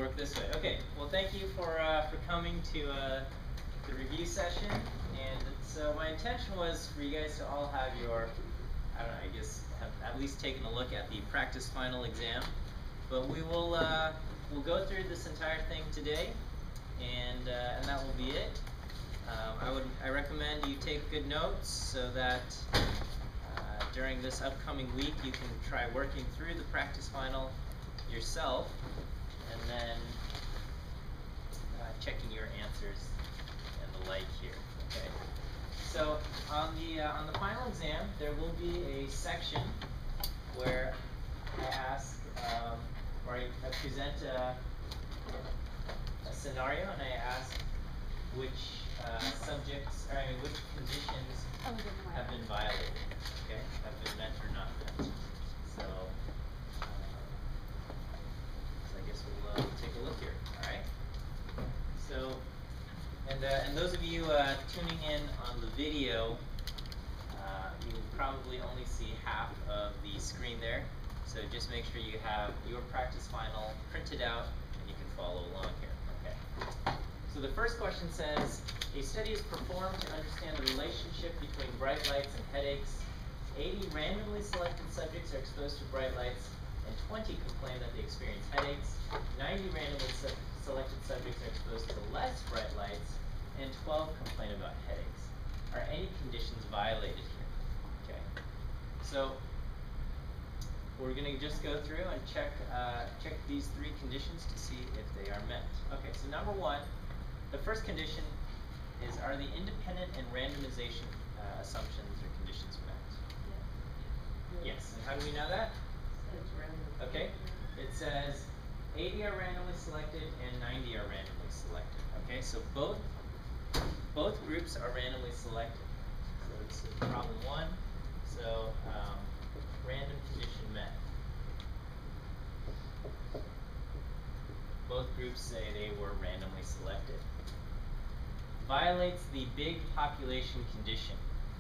work this way. Okay. Well, thank you for coming to the review session. And so my intention was for you guys to all have your, I don't know, I guess have at least taken a look at the practice final exam. But we will we'll go through this entire thing today, and that will be it. I recommend you take good notes so that during this upcoming week you can try working through the practice final yourself, and then checking your answers and the like here. Okay. So on the final exam, there will be a section where I ask, or I present a scenario, and I ask which subjects, or which conditions have been violated, okay, have been met or not met. So I guess we'll take a look here. All right. So, and those of you tuning in on the video, you will probably only see half of the screen there. So just make sure you have your practice final printed out and you can follow along here. Okay. So the first question says, a study is performed to understand the relationship between bright lights and headaches. 80 randomly selected subjects are exposed to bright lights, and 20 complain that they experience headaches. 90 randomly selected subjects are exposed to less bright lights, and 12 complain about headaches. Are any conditions violated here? Okay. So we're going to just go through and check these three conditions to see if they are met. Okay, so number one, the first condition is, are the independent and randomization assumptions or conditions met? Yes. And how do we know that? Okay. It says 80 are randomly selected and 90 are randomly selected. Okay, so both groups are randomly selected. So this is problem one. So random condition met. Both groups say they were randomly selected. Violates the big population condition.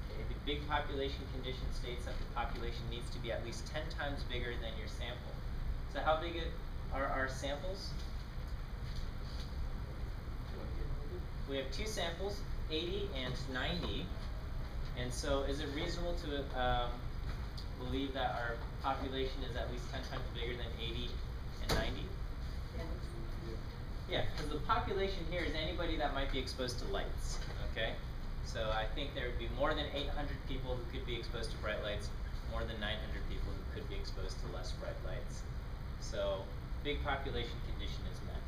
Okay, the big population condition states that the population needs to be at least 10 times bigger than your sample. So how big are our samples? We have two samples, 80 and 90. And so is it reasonable to believe that our population is at least 10 times bigger than 80 and 90? Yeah, because the population here is anybody that might be exposed to lights, okay? So I think there would be more than 800 people who could be exposed to bright lights, more than 900 people who could be exposed to less bright lights. So big population condition is met.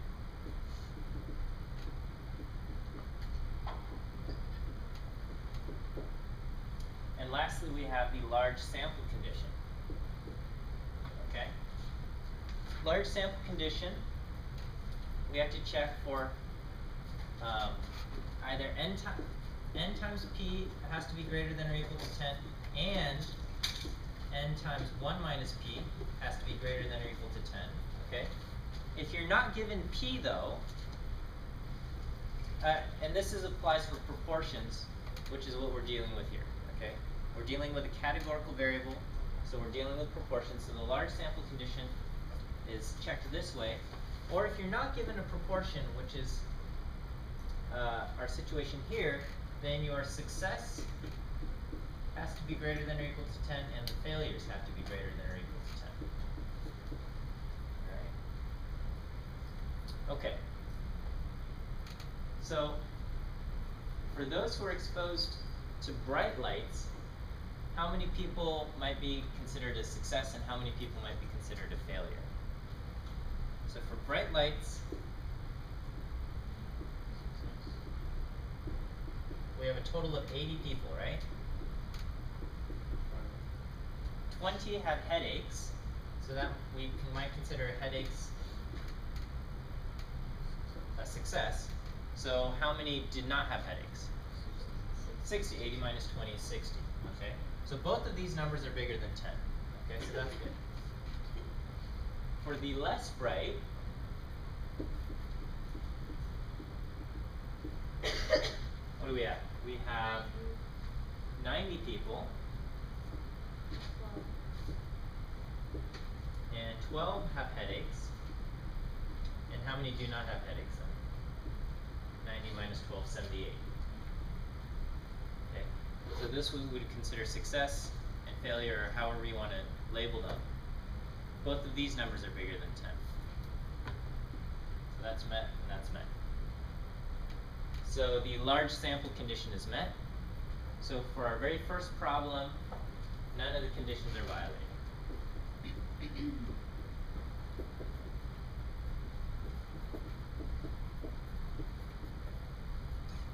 And lastly, we have the large sample condition. Okay? Large sample condition, we have to check for either n times p has to be greater than or equal to 10, and n times 1 minus p has to be greater than or equal to 10. Okay? If you're not given p though, and this applies for proportions, which is what we're dealing with here. Okay? We're dealing with a categorical variable, so we're dealing with proportions. So the large sample condition is checked this way. Or if you're not given a proportion, which is our situation here, then your success has to be greater than or equal to 10, and the failures have to be greater than or equal to 10. All right. Okay. So for those who are exposed to bright lights, how many people might be considered a success and how many people might be considered a failure? So for bright lights, we have a total of 80 people, right? 20 have headaches, so that we might consider headaches a success. So how many did not have headaches? 60. 80 minus 20 is 60. Okay. So both of these numbers are bigger than 10. Okay, so that's good. For the less bright, what do we have? We have 90 people, and 12 have headaches, and how how many do not have headaches then? 90 minus 12, 78. Okay, so this we would consider success and failure, or however you want to label them. Both of these numbers are bigger than 10. So that's met and that's met. So the large sample condition is met. So for our very first problem, none of the conditions are violated.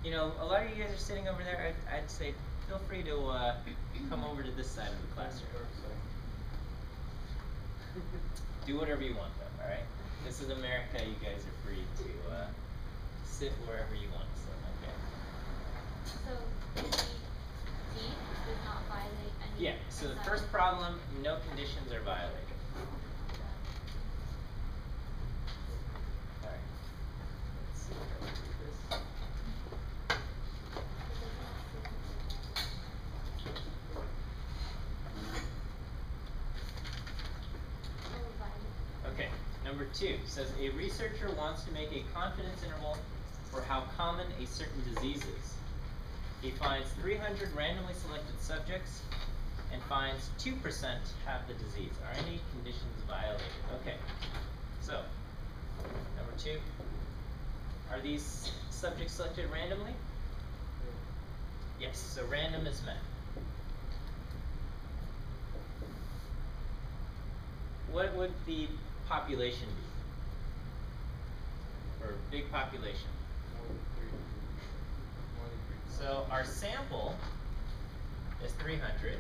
You know, a lot of you guys are sitting over there. I'd say feel free to come over to this side of the classroom. Do whatever you want, though. All right. This is America. You guys are free to sit wherever you want to sit. Okay. So D does not violate any. Yeah. So the first problem, no conditions are violated. All right. Let's see how we do this. Okay, number 2 says a researcher wants to make a confidence interval for how common a certain disease is. He finds 300 randomly selected subjects and finds 2% have the disease. Are any conditions violated? Okay, so number 2, are these subjects selected randomly? Yes, so random is met. What would the population be? For big population. So our sample is 300.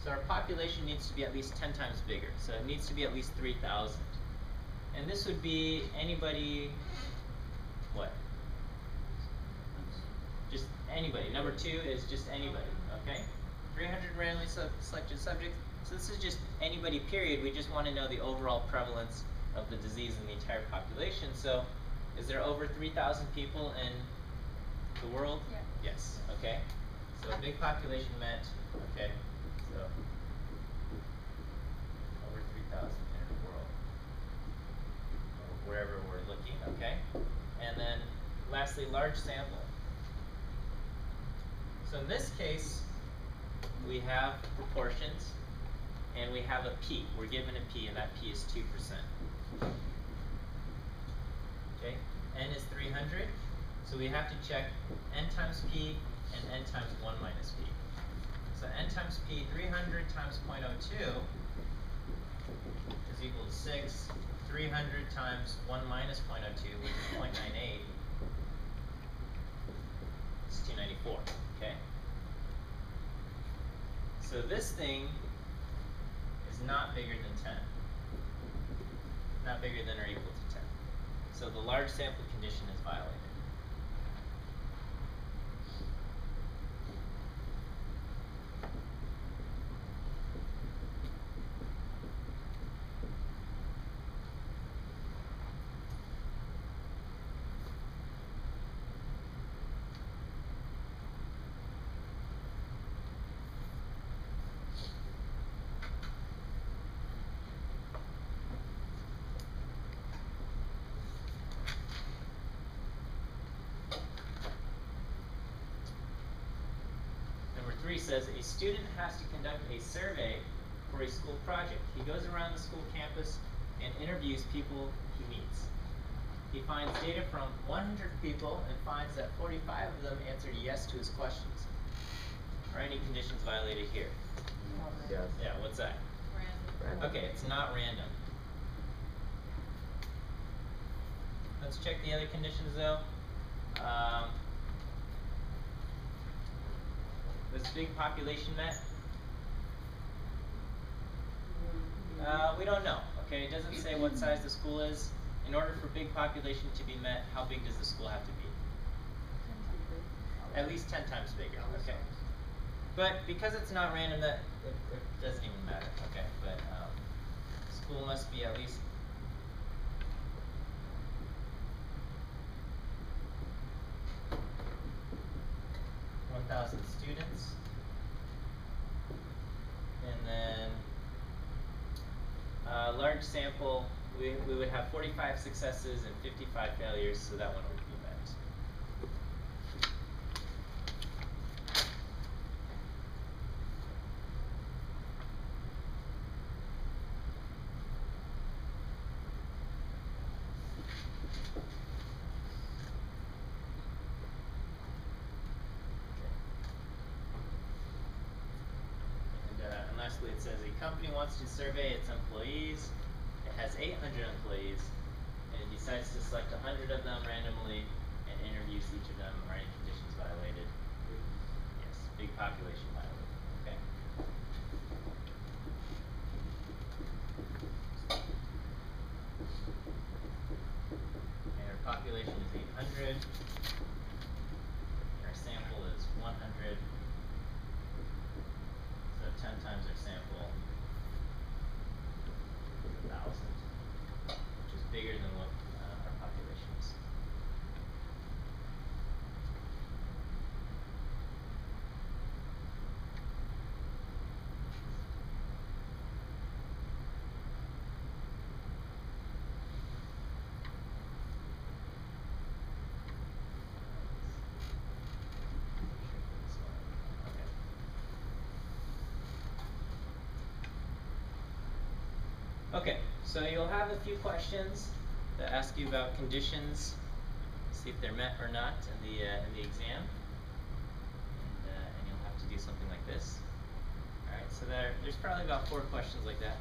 So our population needs to be at least 10 times bigger. So it needs to be at least 3,000. And this would be anybody, what? Just anybody. Number 2 is just anybody, okay? 300 randomly selected subjects. So this is just anybody, period. We just want to know the overall prevalence of the disease in the entire population. So is there over 3,000 people in the world? Yeah. Yes, okay. So big population met, okay. So over 3,000 in the world. Or wherever we're looking, okay. And then lastly, large sample. So in this case, we have proportions, and we have a p. We're given a p, and that p is 2%. Okay, n is 300, so we have to check n times p and n times 1 minus p. So n times p, 300 times 0.02 is equal to 6. 300 times 1 minus 0.02, which is 0.98, is 294, okay? So this thing is not bigger than 10. Not bigger than or equal to 10. So the large sample condition is violated. Number 3 says a student has to conduct a survey for a school project. He goes around the school campus and interviews people he meets. He finds data from 100 people and finds that 45 of them answered yes to his questions. Are any conditions violated here? Yes. Yeah, what's that? Random. Okay, it's not random. Let's check the other conditions though. Was big population met? We don't know. Okay, it doesn't say what size the school is. In order for big population to be met, how big does the school have to be? At least 10 times bigger. Okay. But because it's not random, that it doesn't even matter. Okay, but school must be at least 1,000 students, and then large our sample, we would have 45 successes and 55 failures, so that one would be met. And lastly, it says a company wants to survey its employees. It has 800 employees, and it decides to select 100 of them randomly and interviews each of them. Are any conditions violated? Yes, big population violated. Okay. And our population is 800. Our sample is 100. So 10 times our sample is 1,000, which is bigger than what our population is. Okay, so you'll have a few questions that ask you about conditions, see if they're met or not in the exam, and you'll have to do something like this. All right, so there's probably about 4 questions like that,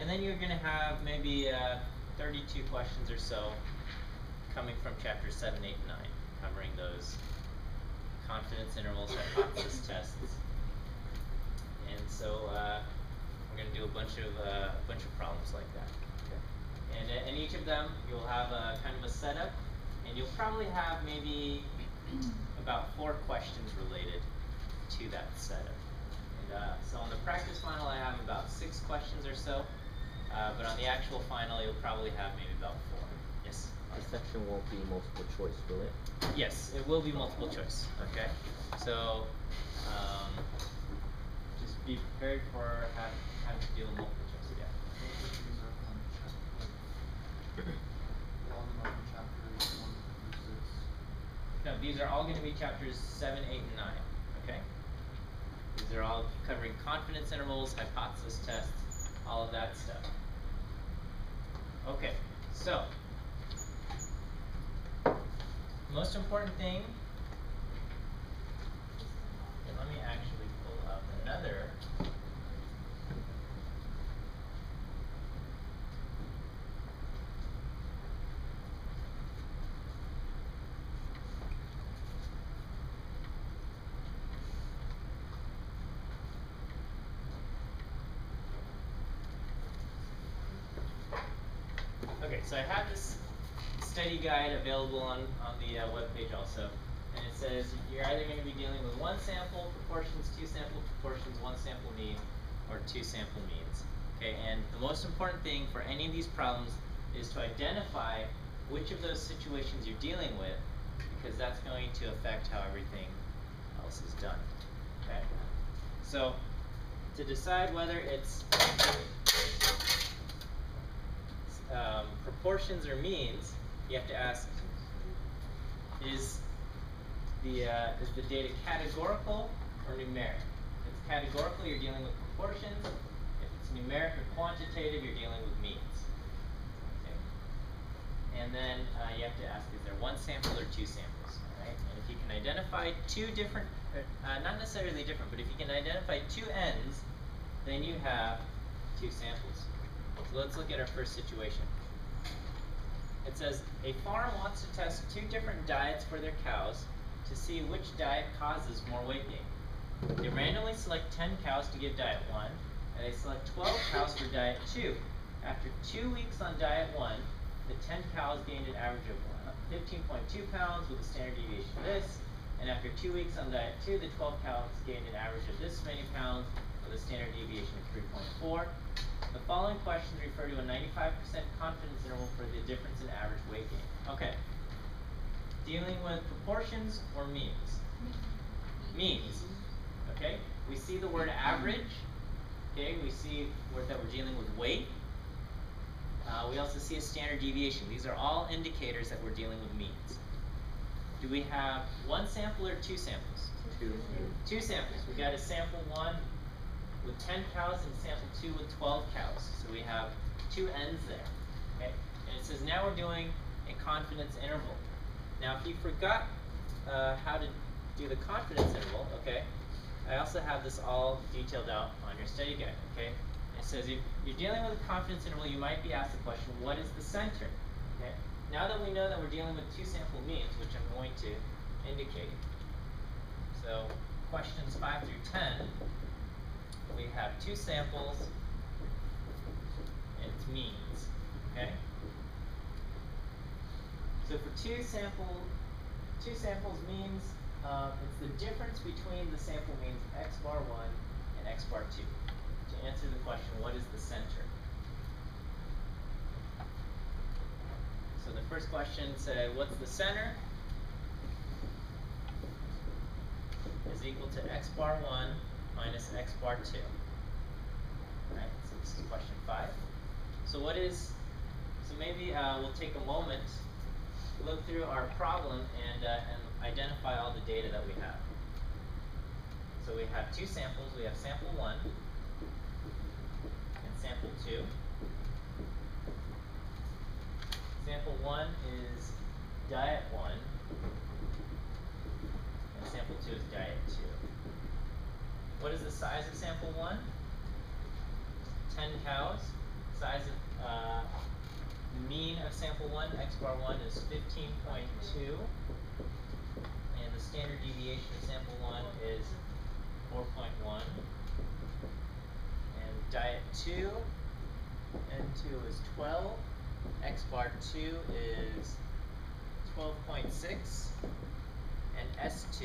and then you're going to have maybe 32 questions or so coming from chapters 7, 8, and 9, covering those confidence intervals, hypothesis tests, and so. We're going to do a bunch of problems like that. Okay. And in each of them, you'll have a kind of a setup, and you'll probably have maybe about 4 questions related to that setup. And so on the practice final, I have about 6 questions or so, but on the actual final, you'll probably have maybe about 4. Yes? This section won't be multiple choice, will it? Yes, it will be multiple choice. Okay. So just be prepared for having to deal with multiple choice again. No, these are all going to be chapters 7, 8, and 9. Okay. These are all covering confidence intervals, hypothesis tests, all of that stuff. Okay. So most important thing. Let me actually pull up another. Okay, so I have this study guide available on the webpage also, and it says you're either going to be dealing with 1 sample proportions, 2 sample proportions, 1 sample mean, or 2 sample means. Okay, and the most important thing for any of these problems is to identify which of those situations you're dealing with, because that's going to affect how everything else is done. Okay, so to decide whether it's proportions or means, you have to ask, is the data categorical or numeric? If it's categorical, you're dealing with proportions. If it's numeric or quantitative, you're dealing with means. Okay. And then you have to ask, is there 1 sample or 2 samples? All right? And if you can identify 2 different, not necessarily different, but if you can identify 2 ends, then you have 2 samples. So let's look at our first situation. It says, a farm wants to test 2 different diets for their cows to see which diet causes more weight gain. They randomly select 10 cows to give diet 1, and they select 12 cows for diet 2. After 2 weeks on diet 1, the 10 cows gained an average of 15.2 pounds with a standard deviation of this, and after 2 weeks on diet 2, the 12 cows gained an average of this many pounds with a standard deviation of 3.4. The following questions refer to a 95% confidence interval for the difference in average weight gain. Okay. Dealing with proportions or means? Means. Okay. We see the word average. Okay. We see that we're dealing with weight. We also see a standard deviation. These are all indicators that we're dealing with means. Do we have one sample or two samples? Two. Two samples. We got a sample 1 with 10 cows and sample 2 with 12 cows. So we have two ends there. Okay? And it says now we're doing a confidence interval. Now if you forgot how to do the confidence interval, okay, I also have this all detailed out on your study guide, okay? It says if you're dealing with a confidence interval, you might be asked the question, what is the center? Okay? Now that we know that we're dealing with two sample means, which I'm going to indicate. So questions 5 through 10, we have two samples and its means, okay? So for two samples means, it's the difference between the sample means x bar 1 and x bar 2. To answer the question, what is the center? So the first question said, what's the center? Is equal to x bar 1 minus x bar 2. Alright, so this is question 5. So maybe we'll take a moment, look through our problem, and identify all the data that we have. So we have two samples. We have sample 1 and sample 2. Sample 1 is diet 1, and sample 2 is diet 2. What is the size of sample 1? 10 cows. Size of the mean of sample 1, x bar 1, is 15.2. And the standard deviation of sample 1 is 4.1. And diet 2, N2 is 12. X bar 2 is 12.6. And S2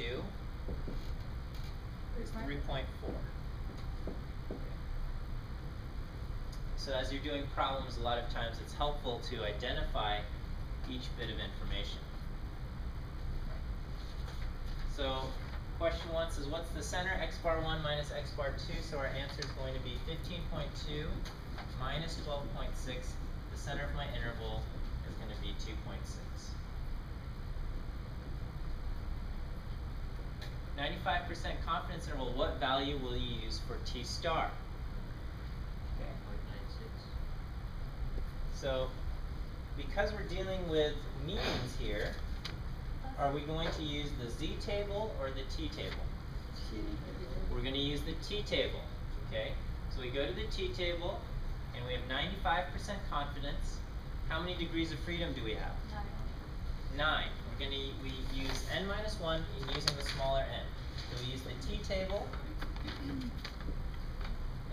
is 3.4. So as you're doing problems, a lot of times it's helpful to identify each bit of information. So question 1 says, what's the center? X bar 1 minus x bar 2. So our answer is going to be 15.2 minus 12.6. The center of my interval is going to be 2.6. 95% confidence interval, what value will you use for T star? Okay. 0.96. So, because we're dealing with means here, are we going to use the Z table or the T table? We're going to use the T table, okay? So we go to the T table, and we have 95% confidence. How many degrees of freedom do we have? 9. We use n minus 1 in using the smaller n. So we use the T table,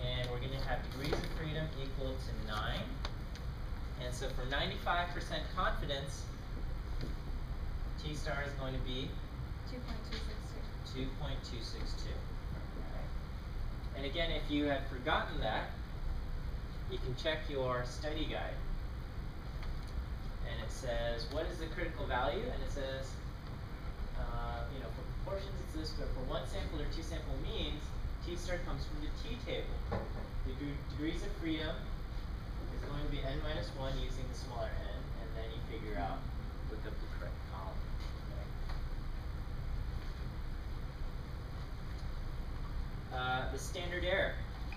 and we're going to have degrees of freedom equal to 9. And so for 95% confidence, T star is going to be 2.262. And again, if you had forgotten that, you can check your study guide. And it says, what is the critical value? And it says, for proportions it's this, but for one sample or two sample means, T star comes from the T table. The degrees of freedom is going to be n minus 1 using the smaller n, and then you figure out, look up the correct column. Okay. The standard error.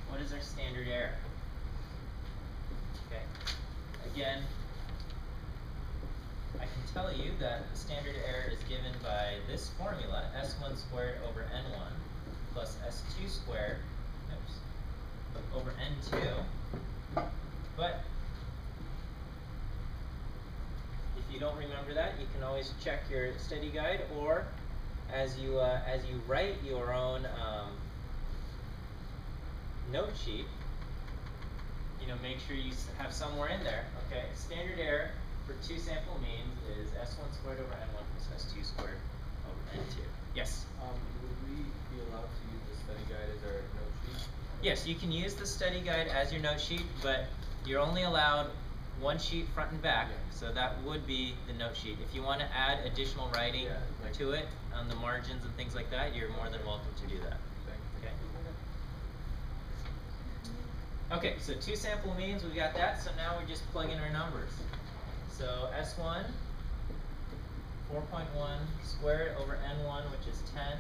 What is our standard error? Okay. Again, I can tell you that the standard error is given by this formula, s1 squared over n1 plus s2 squared over n2. But if you don't remember that, you can always check your study guide, or as you write your own note sheet, make sure you have somewhere in there. Okay, standard error for two sample means is s1 squared over n1 plus s2 squared over n2. Yes? Would we be allowed to use the study guide as our note sheet? Yes, you can use the study guide as your note sheet, but you're only allowed one sheet front and back, so that would be the note sheet. If you want to add additional writing to it on the margins and things like that, you're more than welcome to do that. Okay? Okay, so two sample means, we got that, so now we just plug in our numbers. So S1, 4.1 squared over N1, which is 10,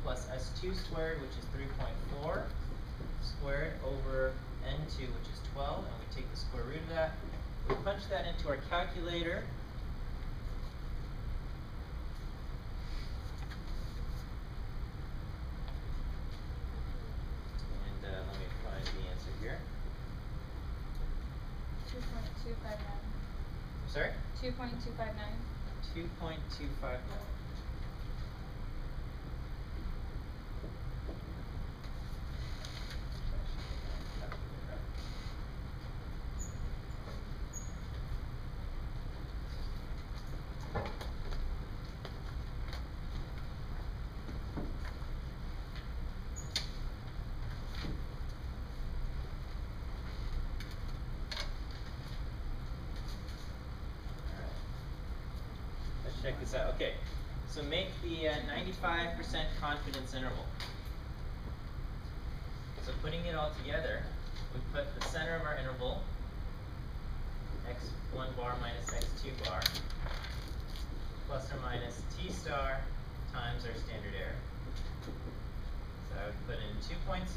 plus S2 squared, which is 3.4, squared over N2, which is 12, and we take the square root of that. We punch that into our calculator. And let me find the answer here. 2.259. Sorry? 2.259. 2.259. Let's check this out. Okay, so make the 95% confidence interval. So putting it all together, we put the center of our interval, x1 bar minus x2 bar, plus or minus t star times our standard error. So I would put in 2.6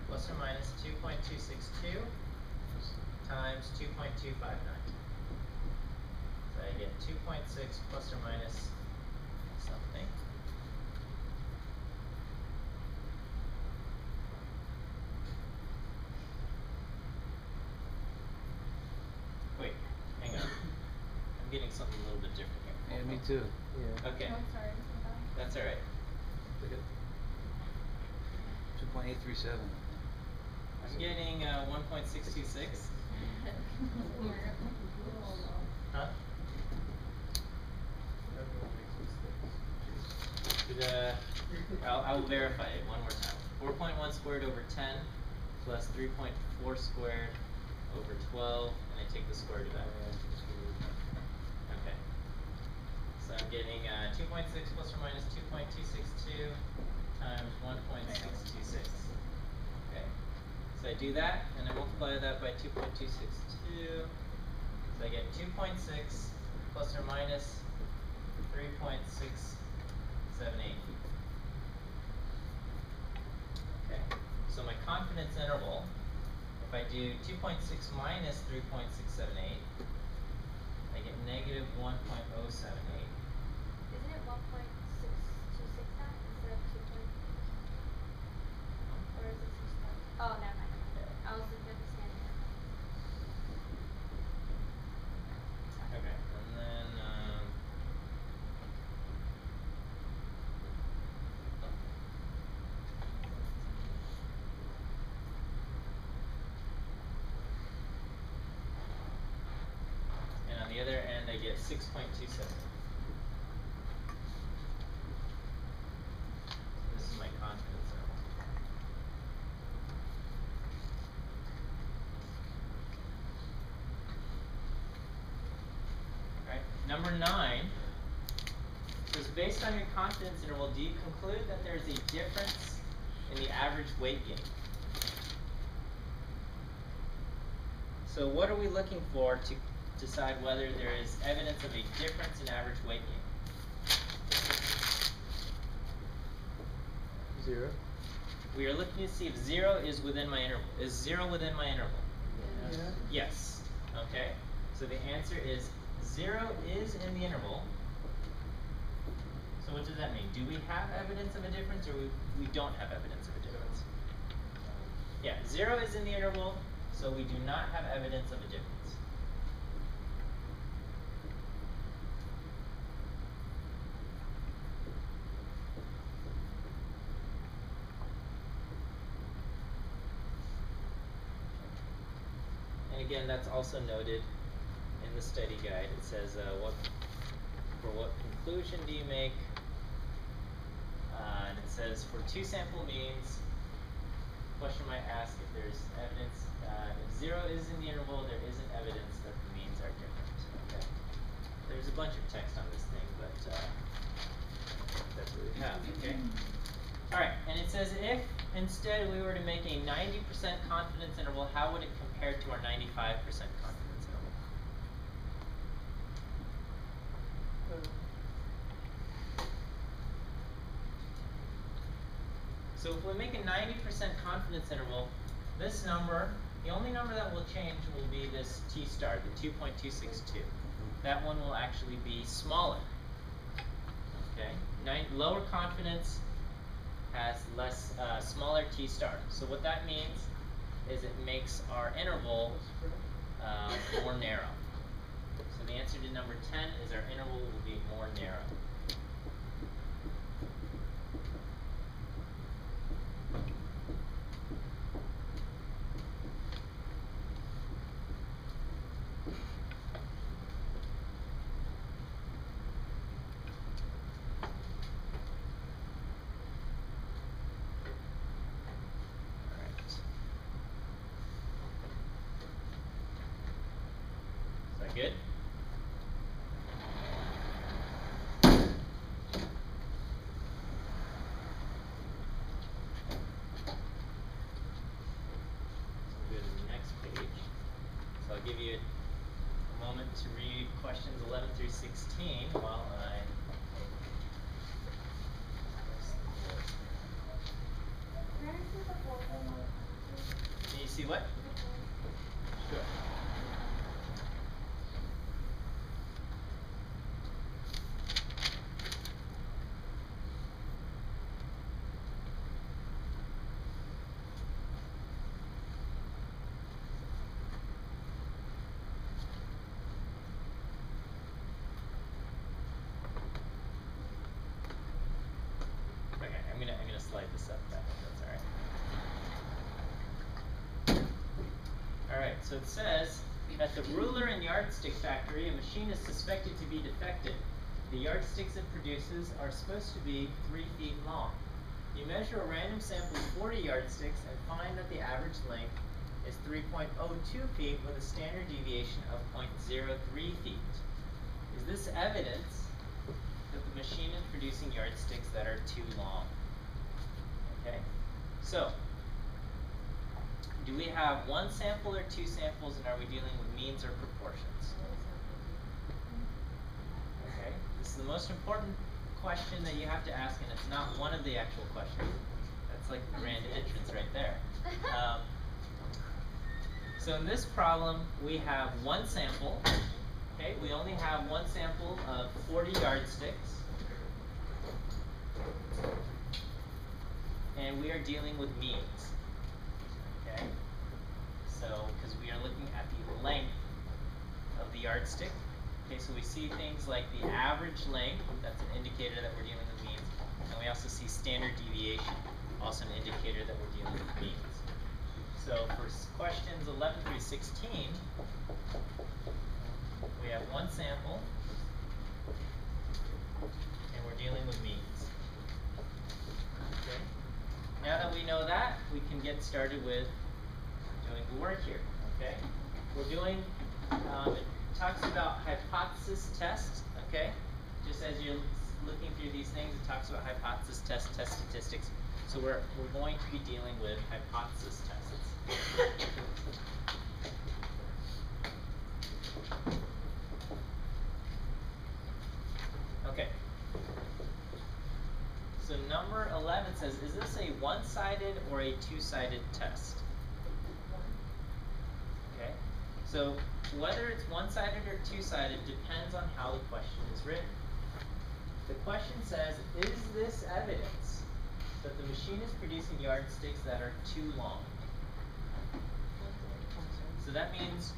plus or minus 2.262 times 2.259. So I get 2.6 plus or minus something. Wait, hang on. I'm getting something a little bit different here. Yeah, me too. Yeah. Okay, Oh, sorry. that's alright. 2.837. I'm getting 1.626. Huh? Everyone makes mistakes. I will verify it one more time. 4.1 squared over 10 plus 3.4 squared over 12, and I take the square root of that. Okay. So I'm getting 2.6 plus or minus 2.262 times 1.626. Okay. So I do that, and I multiply that by 2.262. So I get 2.6 plus or minus 3.678. Okay. So my confidence interval, if I do 2.6 minus 3.678, I get negative 1.078. Isn't it 1.626 that instead of 2 point? Or is it 6 point? Oh, never mind. I was looking at the standard. Okay, and then and on the other end I get 6.27. This is my confidence interval. Alright, number 9 says based on your confidence interval, do you conclude that there's a difference in the average weight gain? So what are we looking for to decide whether there is evidence of a difference in average weight gain? 0. We are looking to see if 0 is within my interval. Is 0 within my interval? Yeah. Yes. Okay. So the answer is 0 is in the interval. So what does that mean? Do we have evidence of a difference, or we don't have evidence of a difference? Yeah, 0 is in the interval, so we do not have evidence of a difference. And again, that's also noted in the study guide. It says, for what conclusion do you make? And it says, for two sample means, question might ask if there's evidence, if 0 is in the interval, there isn't evidence that the means are different. Okay. There's a bunch of text on this thing, but that's what we have. Okay. All right, and it says if instead we were to make a 90% confidence interval, how would it compare to our 95% confidence interval? So if we make a 90% confidence interval, this number, the only number that will change will be this t star, the 2.262. That one will actually be smaller. Okay, lower confidence has less, smaller t star. So what that means is it makes our interval more narrow. So the answer to number 10 is our interval will be more narrow. Good? So we'll go to the next page. So I'll give you a moment to read questions 11 through 16 while I... Can you see what? Sure. I'm gonna slide this up back if that's alright. Alright, so it says, at the ruler and yardstick factory, a machine is suspected to be defective. The yardsticks it produces are supposed to be 3 feet long. You measure a random sample of 40 yardsticks and find that the average length is 3.02 feet with a standard deviation of 0.03 feet. Is this evidence that the machine is producing yardsticks that are too long? Okay, so do we have one sample or two samples, and are we dealing with means or proportions? Okay, this is the most important question that you have to ask, and it's not one of the actual questions. That's like the grand entrance right there. So in this problem, we have one sample. Okay, we only have one sample of 40 yardsticks. And we are dealing with means. Okay? So, because we are looking at the length of the yardstick. Okay, so we see things like the average length, that's an indicator that we're dealing with means. And we also see standard deviation, also an indicator that we're dealing with means. So for questions 11 through 16, we have one sample, and we're dealing with means. Okay. Now that we know that, we can get started with doing the work here. Okay. We're doing, it talks about hypothesis tests. Okay. Just as you're looking through these things, it talks about hypothesis tests, test statistics. So we're going to be dealing with hypothesis tests. Okay. So number 11 says, is this a one-sided or a two-sided test? Okay. So whether it's one-sided or two-sided depends on how the question is written. The question says, is this evidence that the machine is producing yardsticks that are too long? So that means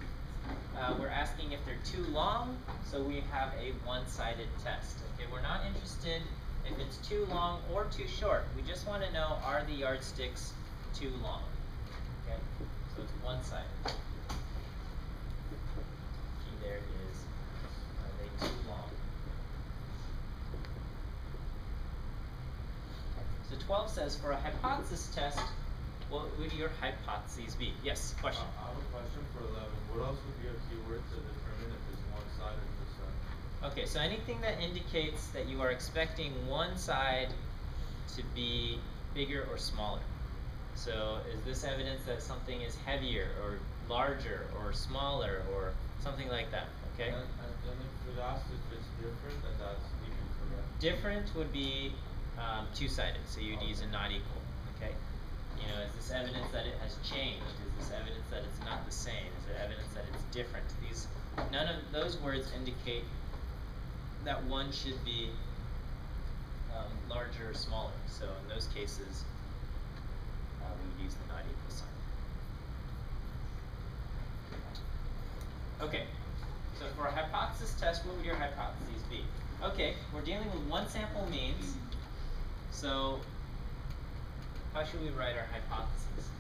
we're asking if they're too long, so we have a one-sided test. Okay, we're not interested if it's too long or too short. We just want to know, are the yardsticks too long? Okay, so it's one-sided. Key there is, are they too long? So 12 says, for a hypothesis test, what would your hypotheses be? Yes, question. I have a question for 11. What else would be a keyword to determine if it's one side or two side? Okay, so anything that indicates that you are expecting one side to be bigger or smaller. So is this evidence that something is heavier or larger or smaller or something like that? Okay. And then if it asks if it's different, then that's incorrect. Different would be two-sided, so you'd use a not equal. Okay. You know, is this evidence that it has changed? Is this evidence that it's not the same? Is it evidence that it's different? None of those words indicate that one should be larger or smaller. So in those cases, we would use the not equal sign. Okay, so for a hypothesis test, what would your hypotheses be? Okay, we're dealing with one sample means, so how should we write our hypotheses?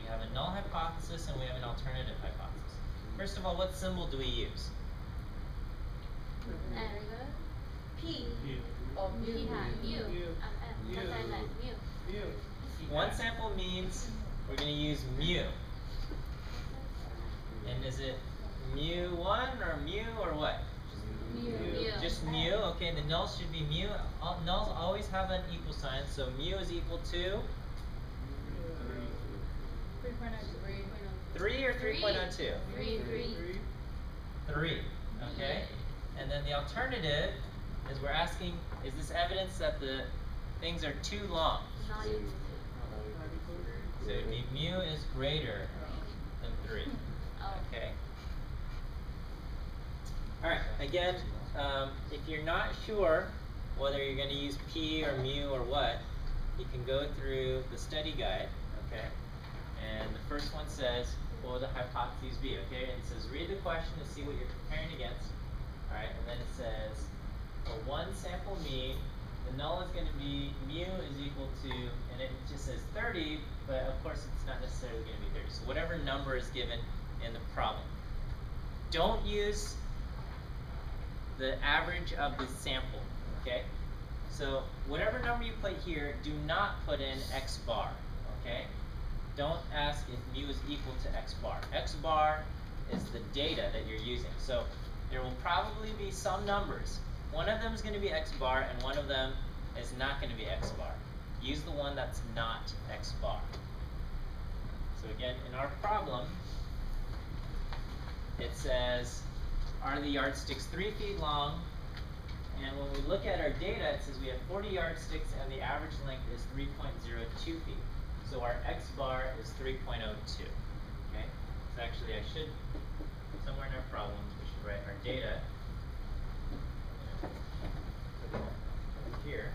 We have a null hypothesis and we have an alternative hypothesis. First of all, what symbol do we use? P. Oh, mu. Mu. Mu. That's what I meant. Mu. Mu. One sample means we're going to use mu. And is it mu1 or mu or what? Mu. Just mu. Okay, the null should be mu. Nulls always have an equal sign, so mu is equal to 3 or 3.02? 3. Okay. And then the alternative is we're asking, is this evidence that the things are too long? Not equal So it would be mu is greater than 3. Oh. Okay. Alright, again, if you're not sure whether you're going to use P or mu or what, you can go through the study guide, okay? And the first one says, what would the hypotheses be, okay? And it says, read the question to see what you're comparing against. Alright, and then it says, for one sample mean, the null is going to be mu is equal to, and it just says 30, but of course it's not necessarily going to be 30. So whatever number is given in the problem. Don't use the average of the sample, okay? So whatever number you put here, do not put in x bar, okay? Don't ask if mu is equal to x bar. X bar is the data that you're using. So there will probably be some numbers. One of them is going to be x bar and one of them is not going to be x bar. Use the one that's not x bar. So again, in our problem, it says, are the yardsticks 3 feet long? And when we look at our data, it says we have 40 yardsticks and the average length is 3.02 feet. So our x bar is 3.02. Okay? So actually I should, somewhere in our problems, we should write our data. Over here.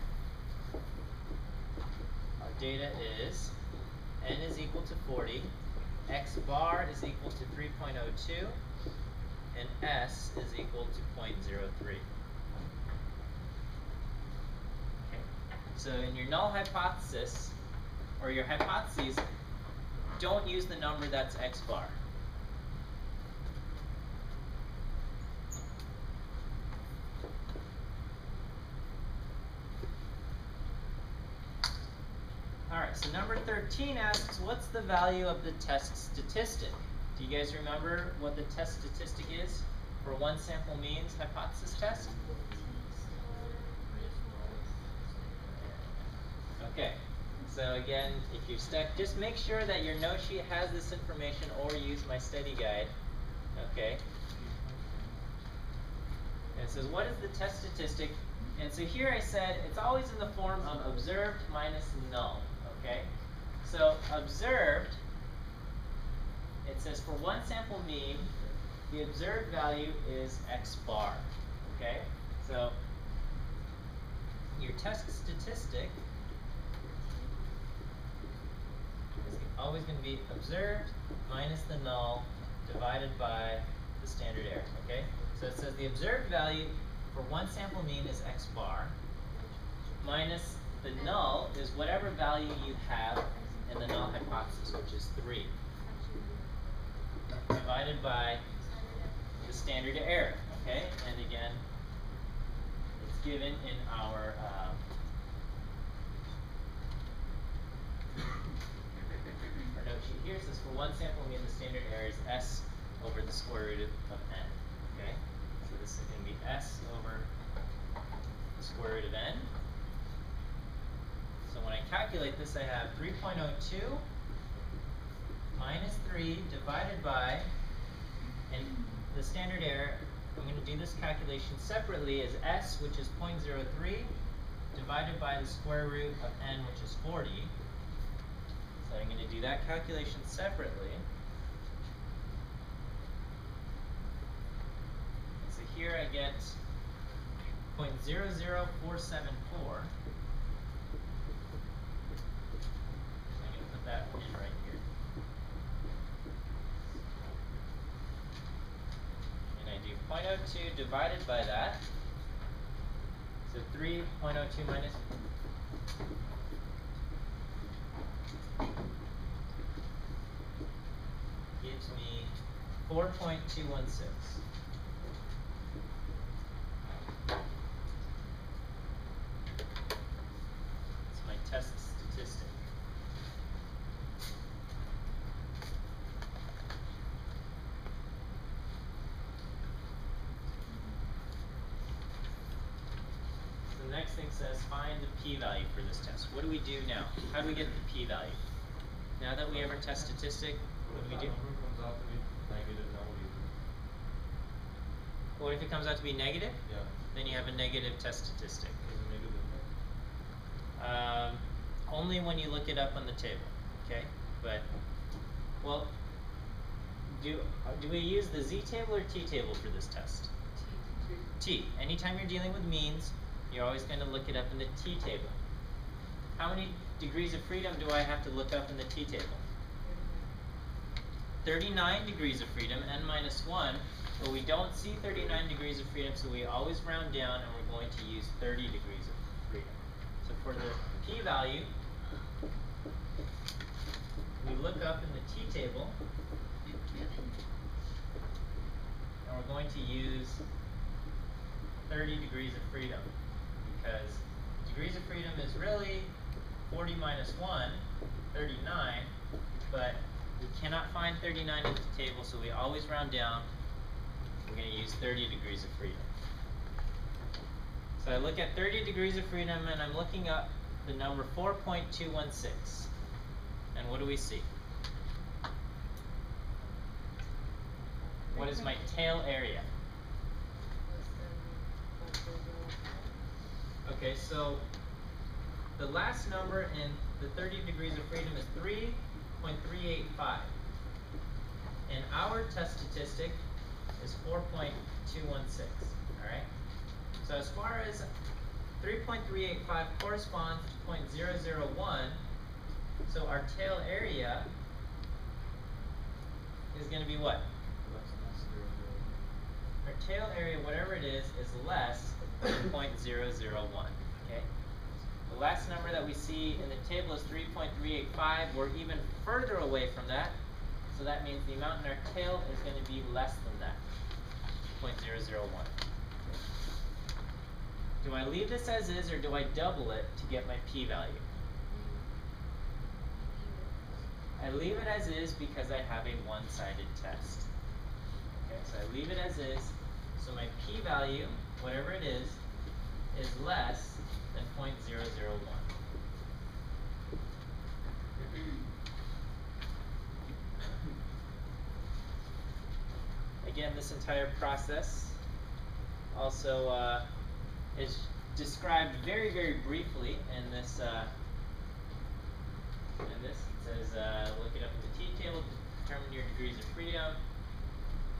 Our data is n is equal to 40, x bar is equal to 3.02, and s is equal to 0.03. Okay. So in your null hypothesis, or your hypotheses, don't use the number that's x bar. Alright, so number 13 asks, what's the value of the test statistic? Do you guys remember what the test statistic is for one sample means hypothesis test? Okay, so again, if you're stuck, just make sure that your note sheet has this information or use my study guide. Okay. And it says, what is the test statistic? And so here I said, it's always in the form of observed minus null. Okay. So observed, it says for one sample mean, the observed value is x bar. Okay. So your test statistic is always going to be observed minus the null divided by the standard error. Okay. So it says the observed value for one sample mean is x bar minus the null is whatever value you have in the null hypothesis, which is 3, divided by the standard error. Okay, and again, it's given in our note sheet here. It says for one sample mean the standard error is s over the square root of n. Okay, so this is going to be s over the square root of n. So when I calculate calculate this, I have 3.02 minus 3 divided by, and the standard error, I'm going to do this calculation separately as s, which is 0.03, divided by the square root of n, which is 40. So I'm going to do that calculation separately. So here I get 0.00474. I'm going to put that in right here. And I do 0.02 divided by that. So 3.02 minus gives me 4.216. That's my test statistic. So the next thing says find the p-value for this test. What do we do now? How do we get the p-value? Now that we have our test statistic, what do we do? Number comes out to be negative, now what do you do? What if it comes out to be negative? Yeah. Then you have a negative test statistic. Does it make a difference? Only when you look it up on the table, okay? But, well, do we use the z table or t table for this test? T. Anytime you're dealing with means, you're always going to look it up in the t table. How many degrees of freedom do I have to look up in the t table? 39 degrees of freedom, n minus 1, but we don't see 39 degrees of freedom, so we always round down and we're going to use 30 degrees of freedom. So for the p-value, we look up in the t table, and we're going to use 30 degrees of freedom, because degrees of freedom is really 40 minus 1, 39, but we cannot find 39 in the table, so we always round down. We're going to use 30 degrees of freedom. So I look at 30 degrees of freedom, and I'm looking up the number 4.216. And what do we see? What is my tail area? Okay, so the last number in the 30 degrees of freedom is 3.385. And our test statistic is 4.216. Alright? So as far as 3.385 corresponds to 0.001, so our tail area is going to be what? Our tail area, whatever it is less than 0.001. Okay? The last number that we see in the table is 3.385. We're even further away from that, so that means the amount in our tail is going to be less than that, 0.001. Do I leave this as is, or do I double it to get my p-value? I leave it as is because I have a one-sided test. Okay, so I leave it as is, so my p-value, whatever it is less than 0.001. Again, this entire process also is described very, very briefly in this. It says look it up in the t table, determine your degrees of freedom,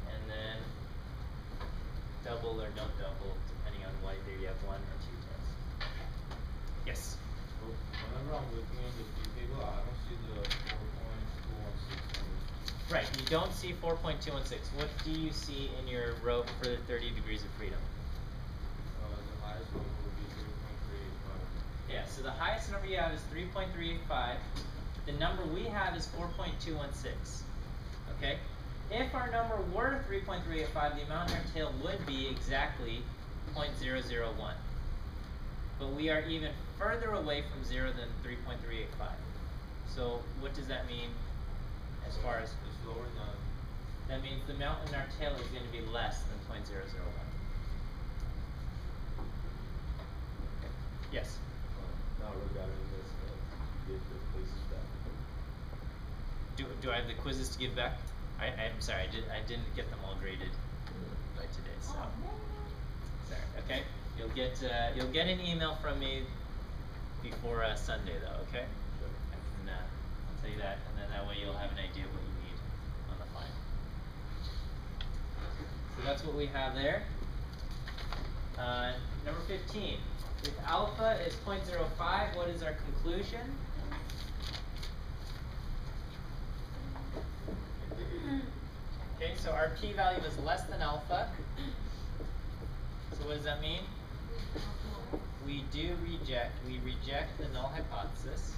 and then double or don't double depending on whether you have one or two tests. Yes. So whenever I'm looking at the T table, I don't see the 4.216. Right, you don't see 4.216. What do you see in your row for the 30 degrees of freedom? The highest number would be 3.385. Yeah, so the highest number you have is 3.385. The number we have is 4.216. Okay? If our number were 3.385, the amount in our tail would be exactly 0.001. But we are even further away from 0 than 3.385. So what does that mean as far as... It's lower than... That means the amount in our tail is going to be less than 0.001. Okay. Yes? Now regarding this, give the quizzes back. Do I have the quizzes to give back? I'm sorry, I didn't get them all graded by today, so. Sorry, okay? You'll get an email from me before Sunday though, okay? Sure. I can I'll tell you that, and then that way you'll have an idea what you need on the final. So that's what we have there. Number 15. If alpha is 0.05, what is our conclusion? Okay, so our p-value is less than alpha. So what does that mean? We reject the null hypothesis.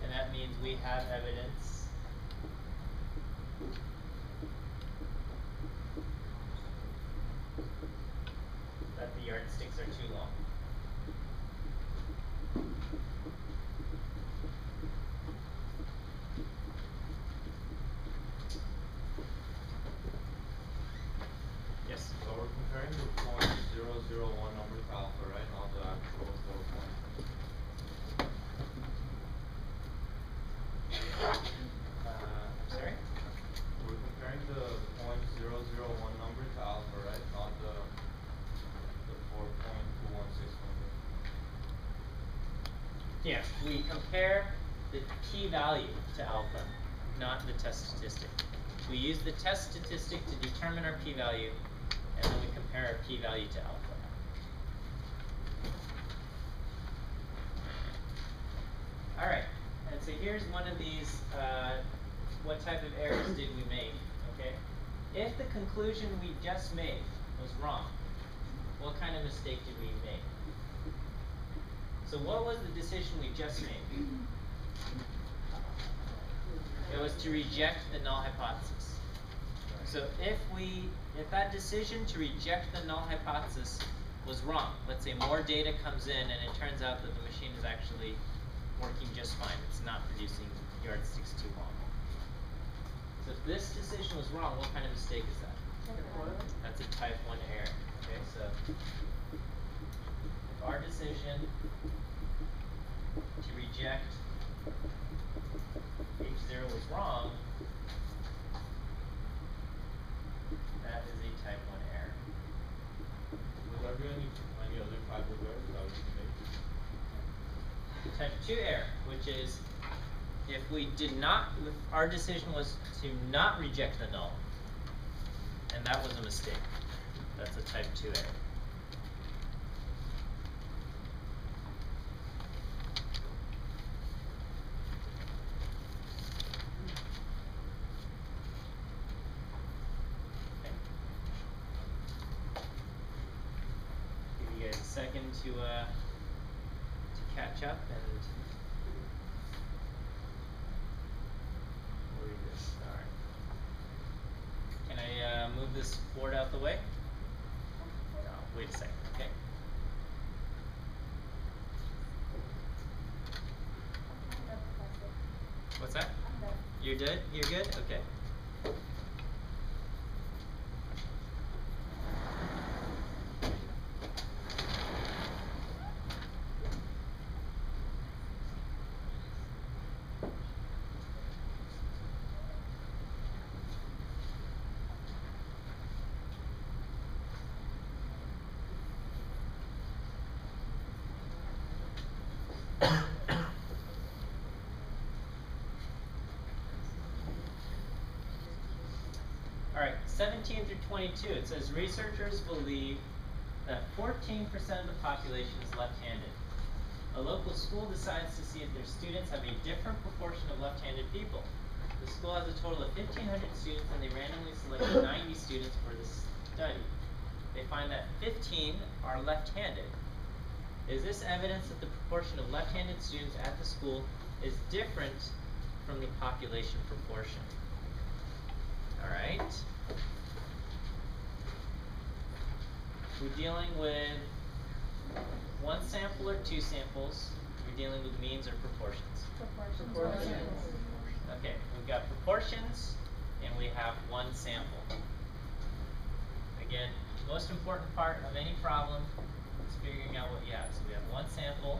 And that means we have evidence that the yardsticks are too long. Yes? So we're comparing the 0.001 number to alpha, right? Not the actual 4 point. I'm sorry? We're comparing the 0.001 number to alpha, right? Not the 4.216 number. Yeah, we compare the p-value to alpha, not the test statistic. We use the test statistic to determine our p-value, and then we compare our p-value to alpha. Alright, and so here's one of these, what type of errors did we make, okay? If the conclusion we just made was wrong, what kind of mistake did we make? So what was the decision we just made? It was to reject the null hypothesis. So if that decision to reject the null hypothesis was wrong, let's say more data comes in and it turns out that the machine is actually working just fine, it's not producing yardsticks too long. So if this decision was wrong, what kind of mistake is that? That's a type 1 error. Okay, so if our decision to reject H0 was wrong, that is a type 1 error. Would there be any other type of errors that we can make? Type 2 error, which is if our decision was to not reject the null, and that was a mistake. That's a type 2 error. Okay. Give you guys a second to catch up and read this. All right. Can I move this board out the way? No, wait a second, okay? What's that? You're good? You're good? Okay. Alright, 17 through 22, it says researchers believe that 14% of the population is left-handed. A local school decides to see if their students have a different proportion of left-handed people. The school has a total of 1,500 students and they randomly selected 90 students for this study. They find that 15 are left-handed. Is this evidence that the proportion of left-handed students at the school is different from the population proportion? Alright. We're dealing with one sample or two samples. We're dealing with means or proportions. Proportions. Okay, we've got proportions and we have one sample. Again, most important part of any problem is figuring out what you have. So we have one sample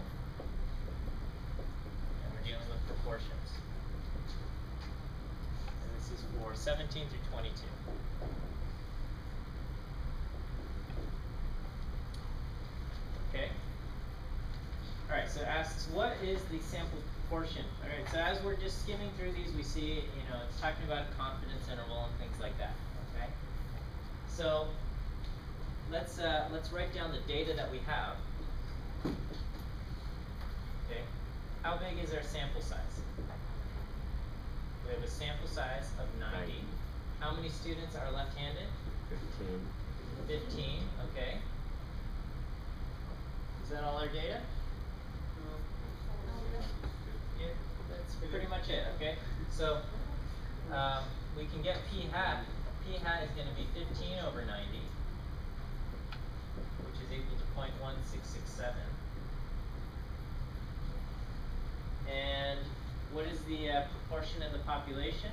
dealing with proportions. And this is for 17 through 22. Okay? Alright, so it asks, what is the sample proportion? Alright, so as we're just skimming through these, we see, it's talking about a confidence interval and things like that. Okay? So, let's write down the data that we have. Okay? How big is our sample size? We have a sample size of 90. How many students are left-handed? 15. 15, okay. Is that all our data? Yeah, that's pretty much it, okay? So, we can get p hat. P hat is going to be 15 over 90, which is equal to 0.1667. And what is the proportion in the population?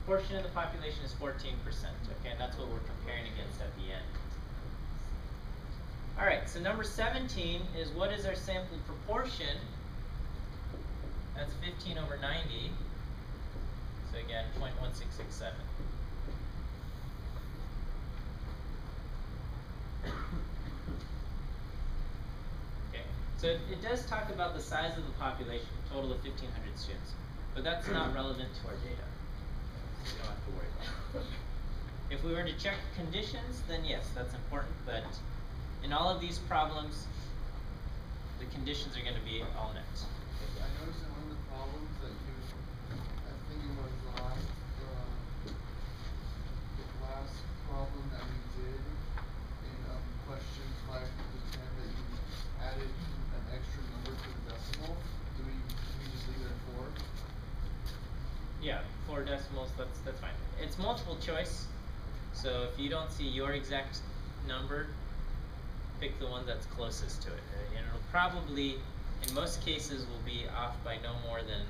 Proportion of the population is 14%, okay, and that's what we're comparing against at the end. Alright, so number 17 is what is our sample proportion? That's 15 over 90. So again, 0.1667. Okay, so it does talk about the size of the population, total of 1,500 students, but that's not relevant to our data. So you don't have to worry about it. If we were to check conditions, then yes, that's important, but in all of these problems, the conditions are going to be all met. I noticed in one of the problems that I think it was the last problem that we did in question 5 to 10 that you added an extra number to the decimal. Can we just leave it at 4? Yeah, 4 decimals, that's fine. It's multiple choice, so if you don't see your exact number, pick the one that's closest to it. And it'll probably, in most cases, will be off by no more than,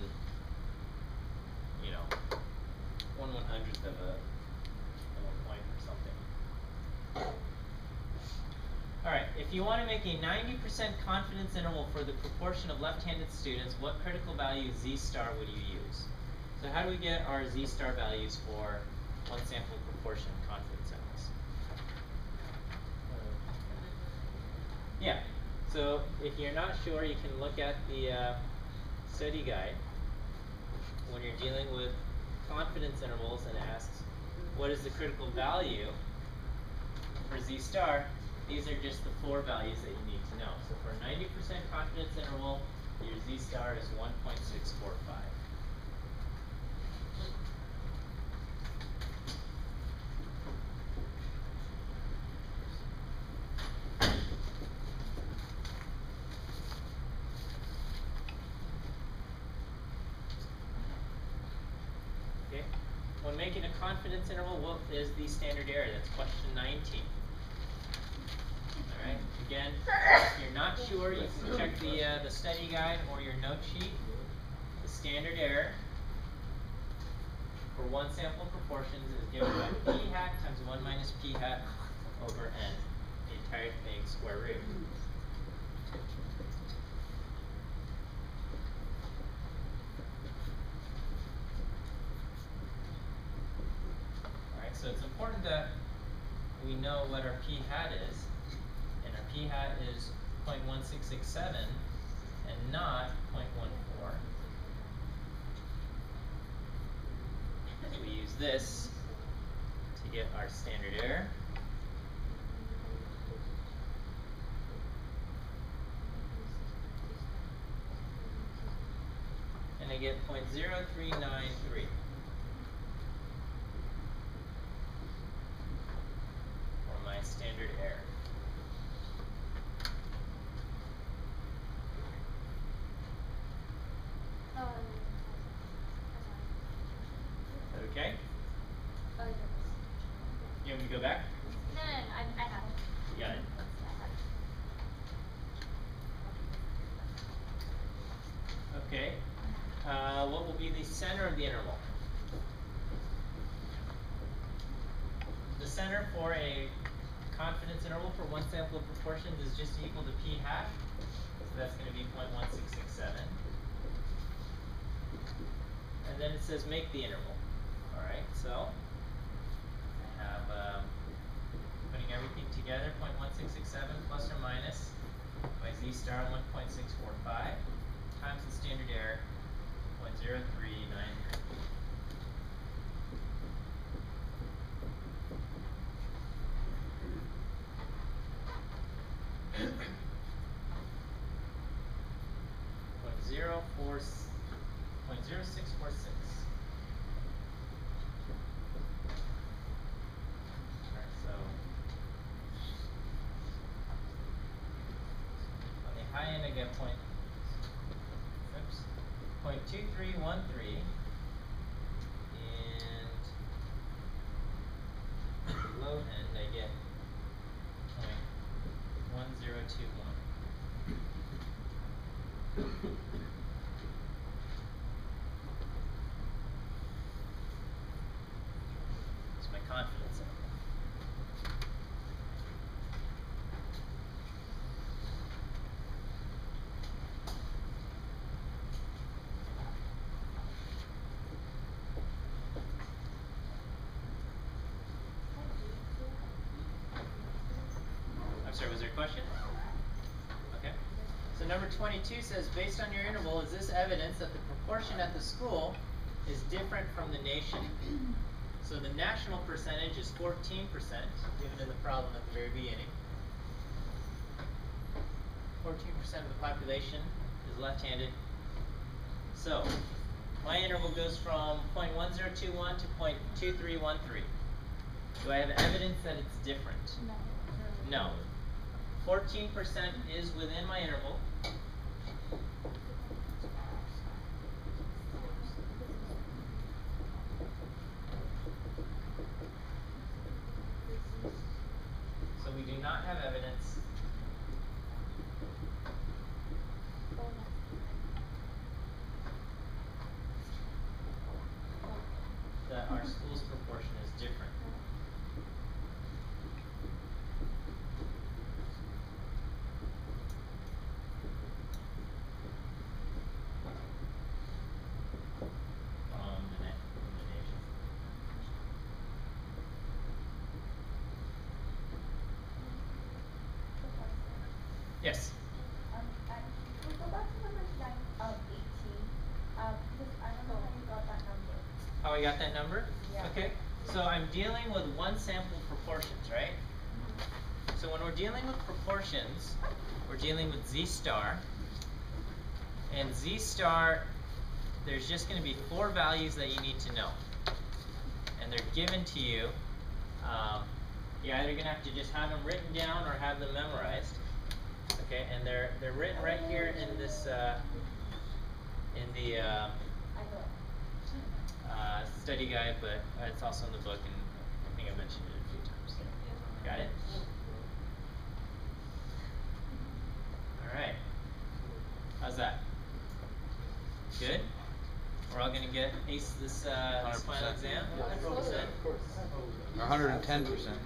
1/100th of a point or something. Alright, if you want to make a 90% confidence interval for the proportion of left-handed students, what critical value z star would you use? So how do we get our z star values for one sample proportion confidence intervals? Yeah, so if you're not sure, you can look at the study guide when you're dealing with confidence intervals and asks, what is the critical value for z star? These are just the 4 values that you need to know. So for a 90% confidence interval, your z star is 1.645. Okay. When making a confidence interval, what is the standard error? That's question 19. Alright, again, if you're not sure, you can check the study guide or your note sheet. The standard error for one sample proportions is given by p hat times 1 minus p hat over n, the entire thing square root. Alright, so it's important that we know what our p hat is, and our p hat is 0.1667 and not 0.14. So we use this to get our standard error. And I get 0.0393 for my standard error. Okay? You want me to go back? No, I have it. You got it. Okay. What will be the center of the interval? The center for a confidence interval for one sample of proportions is just equal to p hash. So that's going to be 0.1667. And then it says make the interval. Alright, so I have putting everything together, 0.1667 plus or minus by z star 1.645 times the standard error, 0.0393. Point zero six four six. Alright, so on the high end I get 0.2313, and at the low end I get 0.1021. It's my confidence interval. I'm sorry, was there a question? Okay. So number 22 says, based on your interval, is this evidence that the proportion at the school is different from the nation? So the national percentage is 14%, given in the problem at the very beginning. 14% of the population is left-handed. So my interval goes from 0.1021 to 0.2313. Do I have evidence that it's different? No. 14% is within my interval. So we do not have evidence that our school's proportion is different. From the nation. Yes. We'll go back to number 18, because I don't know how you got that number. How I got that number? Yeah. Okay. So I'm dealing with one sample proportions, right? So when we're dealing with proportions, we're dealing with z star. And z star, there's just going to be 4 values that you need to know. And they're given to you. You're either going to have to just have them written down or have them memorized. Okay, and they're written right here in this in the study guide, but it's also in the book, and I think I mentioned it a few times. Got it? All right. How's that? Good? We're all going to get ace this final 100%. exam? 100%? 110%.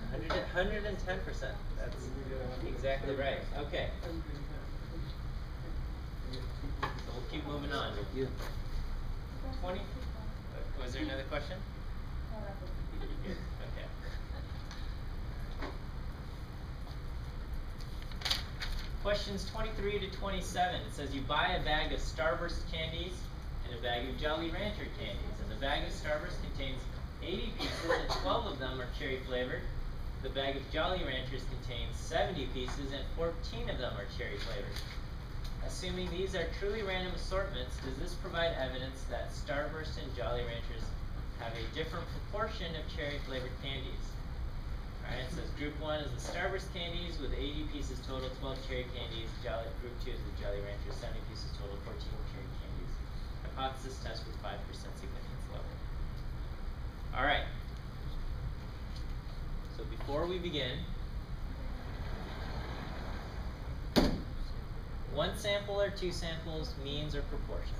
110%. That's exactly right. Okay. So we'll keep moving on. Yeah. 20? Was there another question? Good. Okay. Questions 23 to 27. It says you buy a bag of Starburst candies and a bag of Jolly Rancher candies. And the bag of Starburst contains 80 pieces and 12 of them are cherry flavored. The bag of Jolly Ranchers contains 70 pieces and 14 of them are cherry flavored. Assuming these are truly random assortments, does this provide evidence that Starburst and Jolly Ranchers have a different proportion of cherry flavored candies? Alright, it says group 1 is the Starburst candies with 80 pieces total, 12 cherry candies. Group 2 is the Jolly Ranchers, 70 pieces total, 14 cherry candies. Hypothesis test with 5% significance level. Alright. So before we begin, one sample or two samples, means or proportions?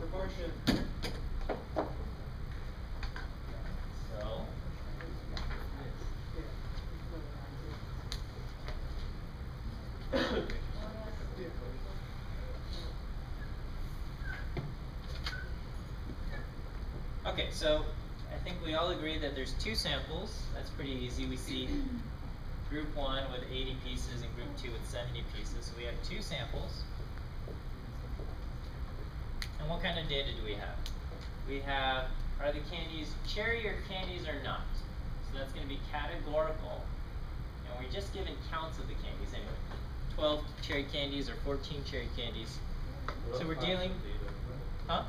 Proportion. Okay, so I think we all agree that there's two samples. That's pretty easy. We see group 1 with 80 pieces and group 2 with 70 pieces. So we have two samples. And what kind of data do we have? We have, are the candies cherry or candies or not? So that's going to be categorical. And we're just given counts of the candies anyway. 12 cherry candies or 14 cherry candies. What So we're else types dealing, of data is that? huh?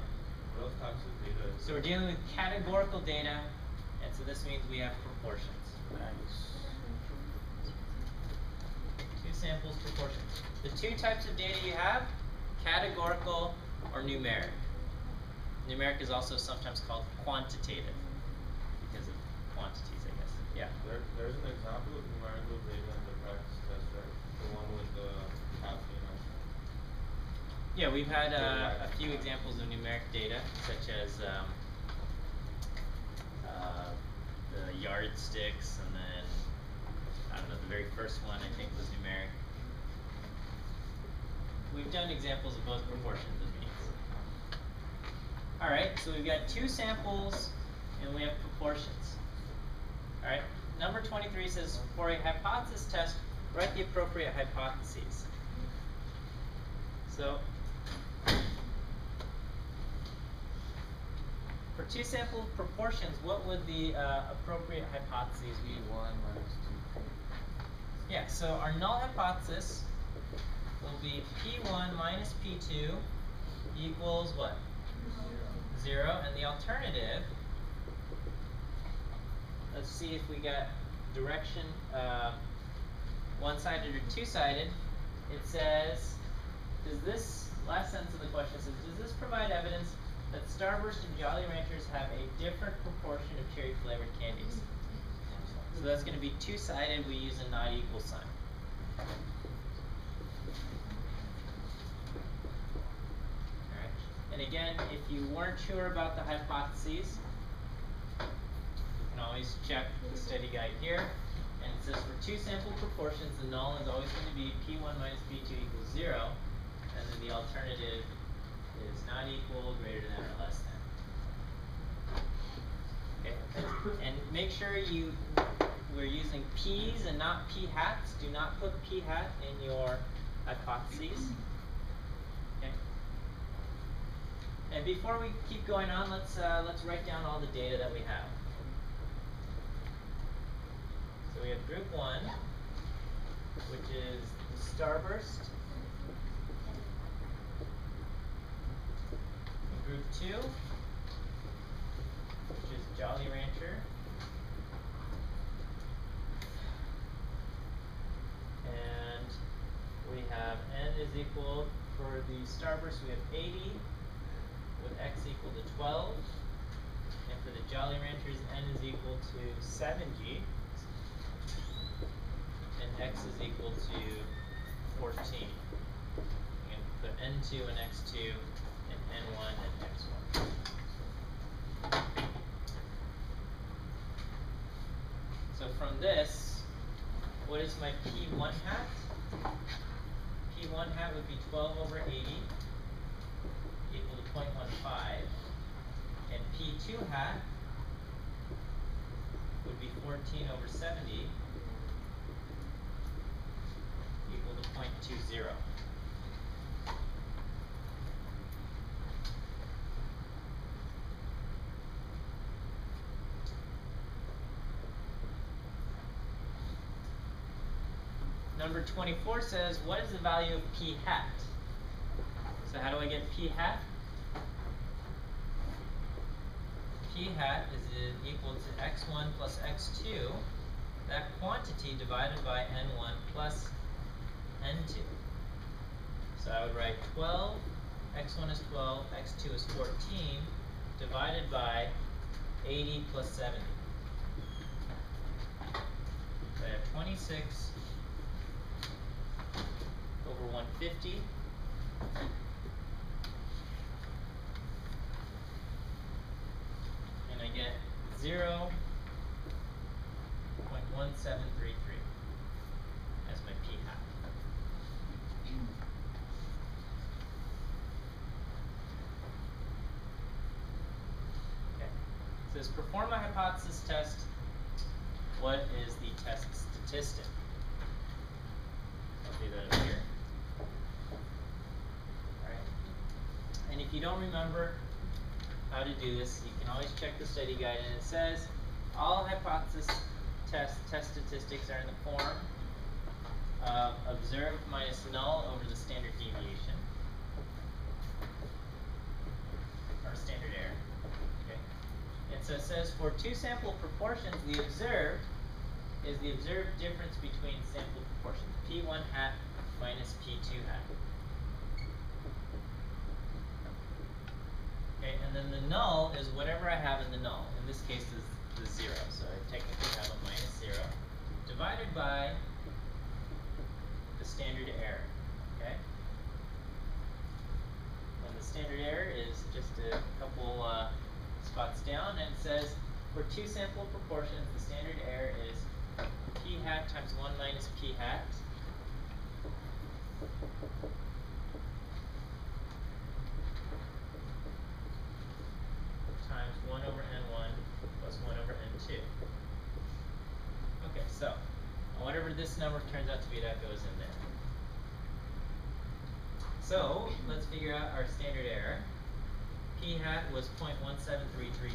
What else types of data is So we're that? dealing with categorical data, and so this means we have proportions. Two samples, proportions. The two types of data you have, categorical or numeric. Numeric is also sometimes called quantitative because of quantities, I guess. Yeah. There's an example of numerical data in the practice test, right? The one with the caffeine item. Yeah, we've had a few examples of numeric data, such as the yardsticks, and then I don't know, the very first one I think was numeric. We've done examples of both proportions and means. Alright, so we've got two samples and we have proportions. Alright, number 23 says, for a hypothesis test, write the appropriate hypotheses. So, for two sample proportions, what would the appropriate hypotheses be? P1 minus 2P. Yeah, so our null hypothesis will be P1 minus P2 equals what? 0. And the alternative, let's see if we got direction one-sided or two-sided. It says, does this, last sentence of the question says, does this provide evidence that Starburst and Jolly Ranchers have a different proportion of cherry-flavored candies? So that's going to be two-sided. We use a not equal sign. Alright. And again, if you weren't sure about the hypotheses, you can always check the study guide here. And it says for two sample proportions, the null is always going to be P1 minus P2 equals 0. And then the alternative is not equal, greater than, or less than. Okay. And make sure we're using P's and not P hats. Do not put P hat in your hypotheses. Okay. And before we keep going on, let's write down all the data that we have. So we have group 1, which is the Starburst. And group 2, which is Jolly Rancher. And we have n is equal, for the Starburst we have 80, with x equal to 12. And for the Jolly Ranchers, n is equal to 7g. And x is equal to 14. You can put n2 and x2 and n1 and x1. So from this, what is my P1 hat? P1 hat would be 12 over 80 equal to 0.15. And P2 hat would be 14 over 70 equal to 0.20. Number 24 says, what is the value of P hat? So how do I get P hat? P hat is equal to x1 plus x2, that quantity divided by n1 plus n2. So I would write 12, x1 is 12, x2 is 14, divided by 80 plus 70. So I have 26 over 150. And I get 0.1733 as my p hat. Okay. says perform a hypothesis test. What is the test statistic? I'll do that up here. Alright. And if you don't remember how to do this, you can always check the study guide, and it says all hypothesis test statistics are in the form of observed minus null over the standard deviation, or standard error. Okay. And so it says for two sample proportions, the observed is the observed difference between sample proportions, P1 hat minus P2 hat. Okay, and then the null is whatever I have in the null. In this case is the 0, so I technically have a minus 0, divided by the standard error, okay? And the standard error is just a couple spots down, and it says for two sample proportions, the standard error is P hat times 1 minus P hat times 1 over n1 plus 1 over n2. Okay, so whatever this number turns out to be, that goes in there. So let's figure out our standard error. P hat was 0.1733.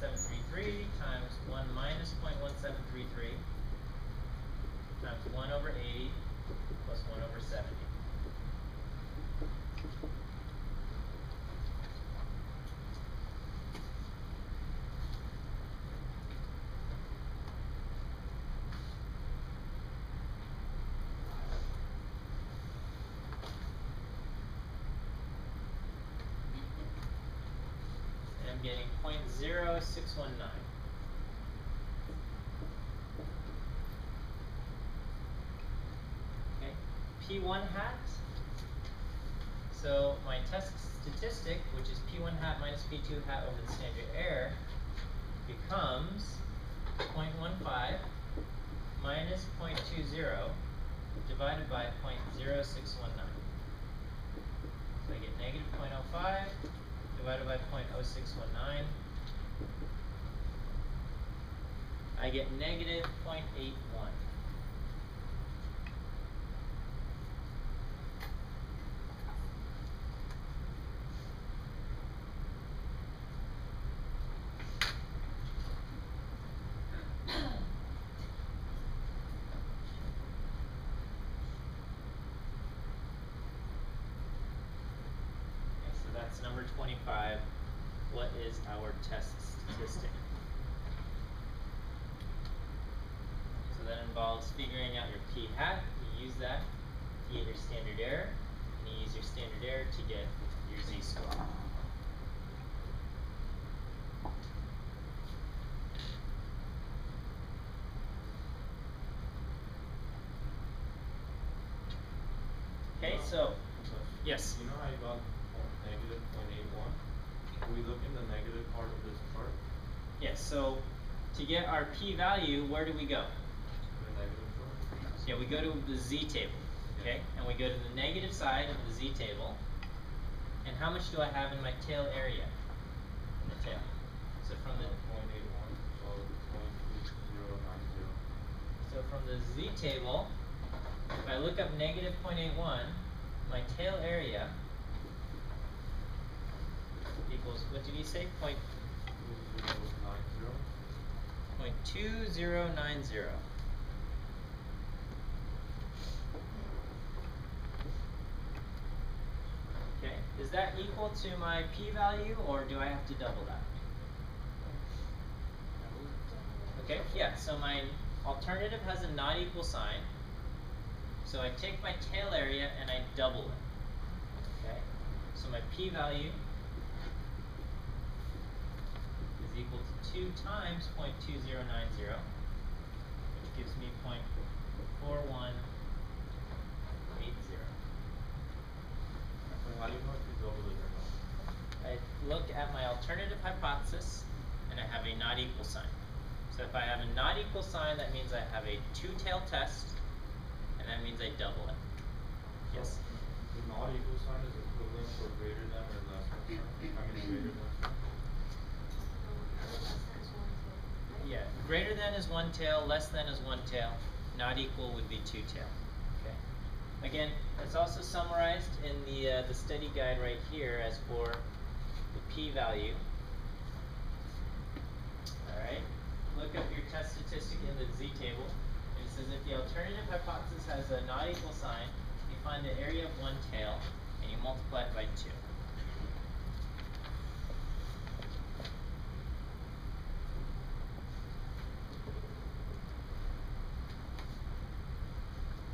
1733 times 1 minus 0.1733 times 1 over 80 plus 1 over 70. And I'm getting 0.0619. P1 hat, so my test statistic, which is P1 hat minus P2 hat over the standard error, becomes 0.15 minus 0.20 divided by 0.0619. So I get negative 0.05 divided by 0.0619. I get negative 0.81. That's number 25. What is our test statistic? So that involves figuring out your P hat. You use that to get your standard error, and you use your standard error to get your z-score. Okay, so yes. You know how you got negative 0.81? Can we look in the negative part of this chart? Yes, so to get our p-value, where do we go? The negative chart? Yeah, we go to the z-table, okay? And we go to the negative side of the z-table. And how much do I have in my tail area? In the tail. So from the 0.81, so 0.2090. So from the z-table, if I look up negative 0.81, my tail area equals, what did he say? 0.2090. Okay, is that equal to my p-value, or do I have to double that? Okay, yeah, so my alternative has a not equal sign. So I take my tail area and I double it. Okay? So my p-value is equal to 2 times 0.2090, which gives me 0.4180. How do you know if you double it or not? I look at my alternative hypothesis and I have a not equal sign. So if I have a not equal sign, that means I have a two-tail test, and that means I double it. Yes? The not equal sign is equivalent for greater than or less than sign? I mean greater than sign? greater than is one tail, less than is one tail, not equal would be two tail. Okay. Again, it's also summarized in the study guide right here as for the p-value. All right. Look up your test statistic in the z-table. And it says if the alternative hypothesis has a not equal sign, you find the area of one tail and you multiply it by 2.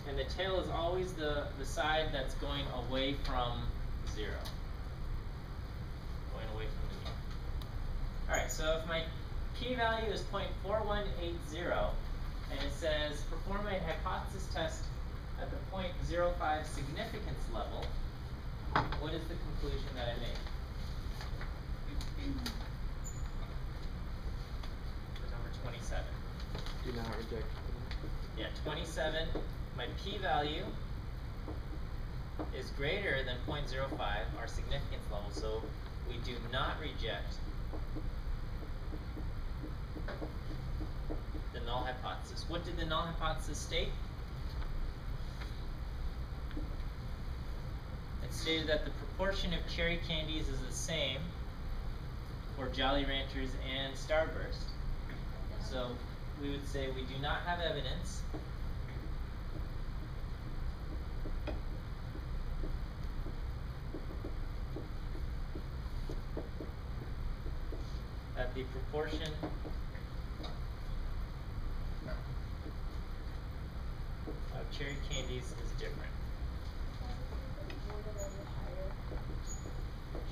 And the tail is always the side that's going away from 0. Going away from the mean. Alright, so if my p-value is 0.4180, and it says perform a hypothesis test at the 0.05 significance level, what is the conclusion that I made? For number 27. Do not reject. Yeah, 27. My p-value is greater than 0.05, our significance level, so we do not reject the null hypothesis. What did the null hypothesis state? It stated that the proportion of cherry candies is the same for Jolly Ranchers and Starburst. So we would say we do not have evidence that the proportion of cherry candies is different.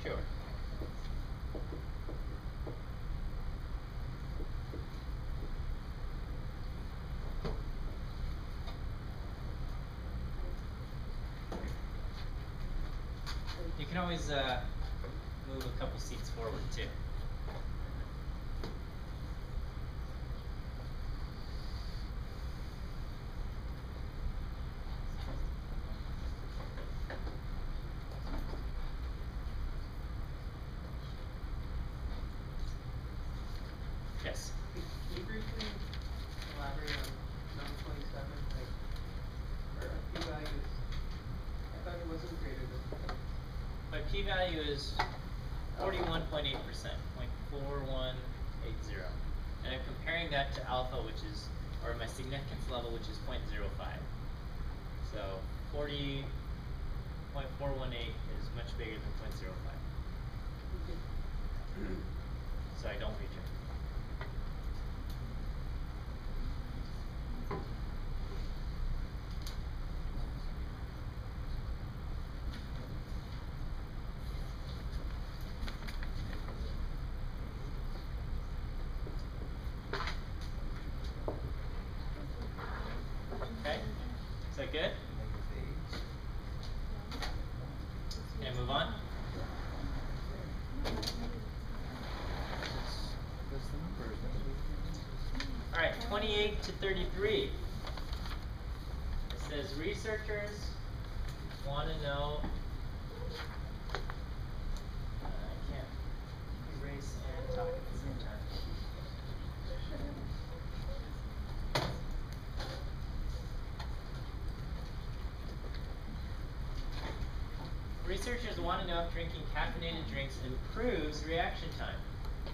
Sure. You can always move a couple seats forward too. Yes. Can you briefly elaborate on number 27? Like, our p-value is, I thought it wasn't greater than. My p-value is 41.8%, 0.4180. And I'm comparing that to alpha, which is, or my significance level, which is 0.05. So 40.418 is much bigger than 0.05. So I don't reject. Okay, is that good? Can I move on? Alright, 28 to 33. It says researchers want to know. I can't erase and talk at the same time. Researchers want to know if drinking caffeinated drinks improves reaction time.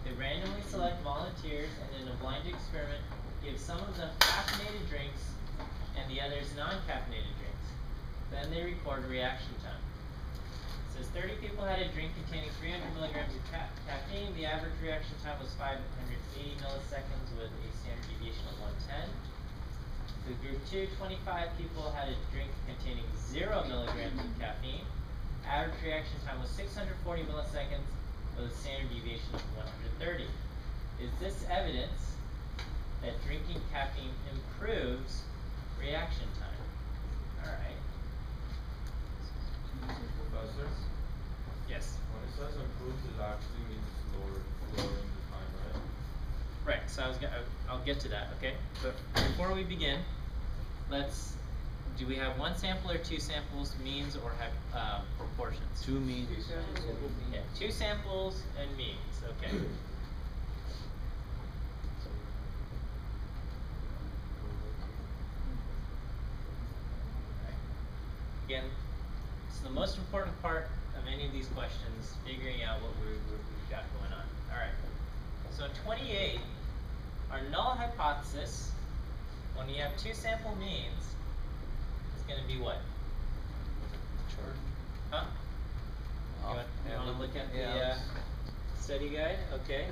They randomly select volunteers and in a blinded experiment give some of them caffeinated drinks and the others non-caffeinated drinks. Then they record reaction time. It says 30 people had a drink containing 300 milligrams of caffeine. The average reaction time was 580 milliseconds with a standard deviation of 110. For group 2, 25 people had a drink containing 0 milligrams of caffeine. Average reaction time was 640 milliseconds with a standard deviation of 130. Is this evidence that drinking caffeine improves reaction time? Alright. Professor, Yes. when it says improves, it actually means lowering the time, right? Right, so I'll get to that, okay? But before we begin, do we have one sample or two samples, means, or have proportions? Two means. Two samples will be. Yeah, two samples and means, okay. most important part of any of these questions, figuring out what we've got going on. Alright, so 28, our null hypothesis, when you have two sample means, is going to be what? Sure. Huh? Oh, You yeah, want to look at the yeah, study guide? Okay.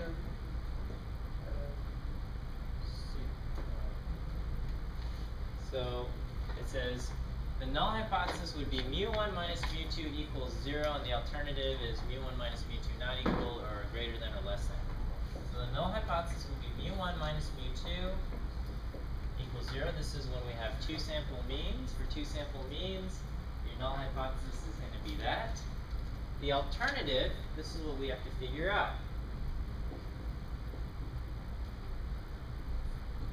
So it says the null hypothesis would be mu1 minus mu2 equals 0, and the alternative is mu1 minus mu2 not equal or greater than or less than. So the null hypothesis would be mu1 minus mu2 equals 0. This is when we have two sample means. For two sample means, your null hypothesis is going to be that. The alternative, this is what we have to figure out.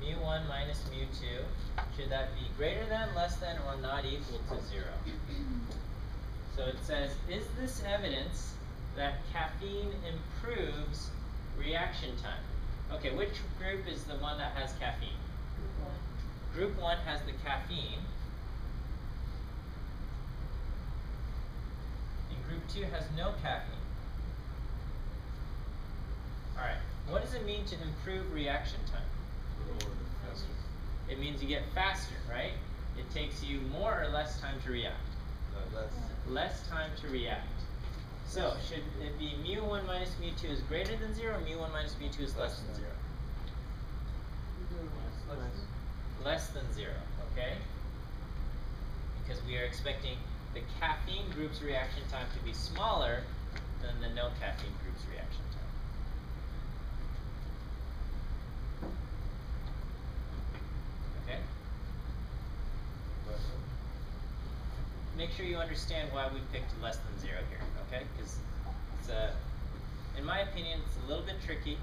Mu1 minus mu2, should that be greater than, less than, or not equal to 0? So it says, is this evidence that caffeine improves reaction time? Okay, which group is the one that has caffeine? Group 1 has the caffeine. And group 2 has no caffeine. Alright, what does it mean to improve reaction time? It means you get faster, right? It takes you more or less time to react. Less time to react. So, should it be mu1 minus mu2 is greater than 0, or mu1 minus mu2 is less than 0? Less than 0, okay? Because we are expecting the caffeine group's reaction time to be smaller than the no caffeine group's reaction time. Okay? Make sure you understand why we picked less than 0 here, okay? Because it's in my opinion, it's a little bit tricky,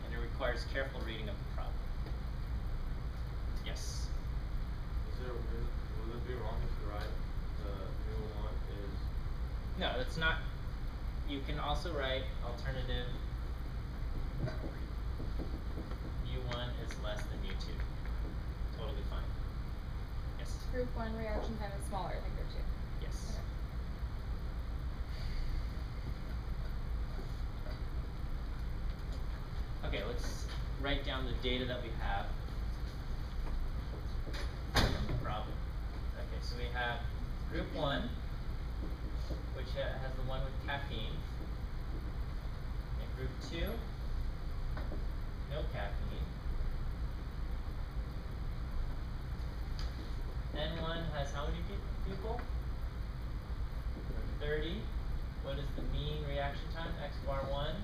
and it requires careful reading of the problem. Yes? Will it be wrong if you write the mu1 is... No, it's not. You can also write alternative mu1 is less than mu2. Totally fine. Yes? Group 1 reaction time is smaller than group 2. Yes. Okay, let's write down the data that we have from the problem. Okay, so we have group 1, which has the one with caffeine, and group 2, no caffeine. N1 has how many people? 30. What is the mean reaction time? X bar 1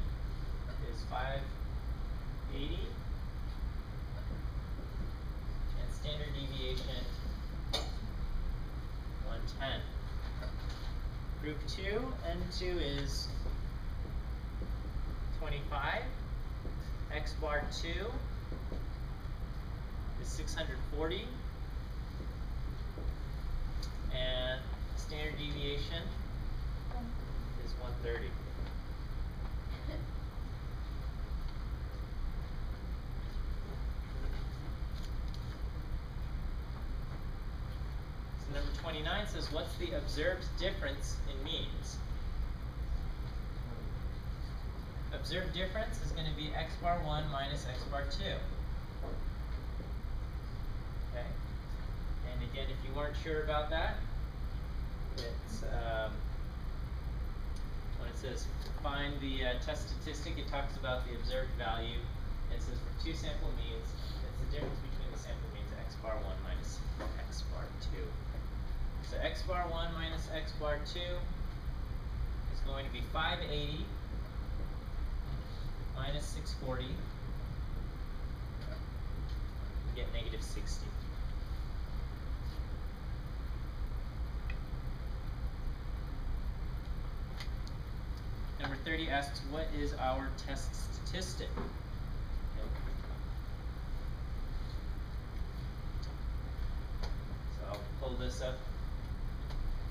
is 580. And standard deviation 110. Group 2, N2 is 25. X bar 2 is 640. And standard deviation is 130. So number 29 says, what's the observed difference in means? Observed difference is going to be x bar 1 minus x bar 2. Okay? And again, if you weren't sure about that, it's when it says find the test statistic, it talks about the observed value. It says for two sample means, it's the difference between the sample means x bar 1 minus x bar 2. So x bar 1 minus x bar 2 is going to be 580 minus 640. We get negative 60. Number 30 asks, what is our test statistic? Okay. So I'll pull this up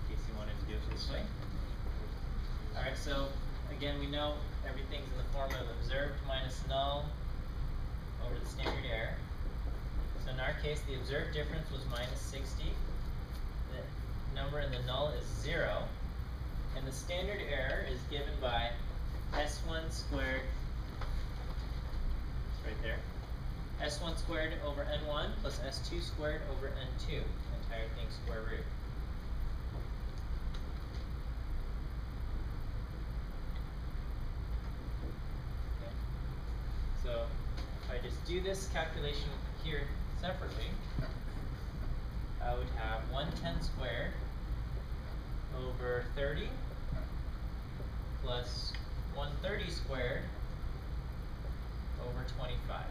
in case you wanted to do it this way. Alright, so again, we know everything's in the form of observed minus null over the standard error. So in our case, the observed difference was minus 60. The number in the null is 0. And the standard error is given by S1 squared, it's right there, S1 squared over N1 plus S2 squared over N2, entire thing square root. Okay. So if I just do this calculation here separately, I would have 110 squared over 30 plus 130 squared over 25.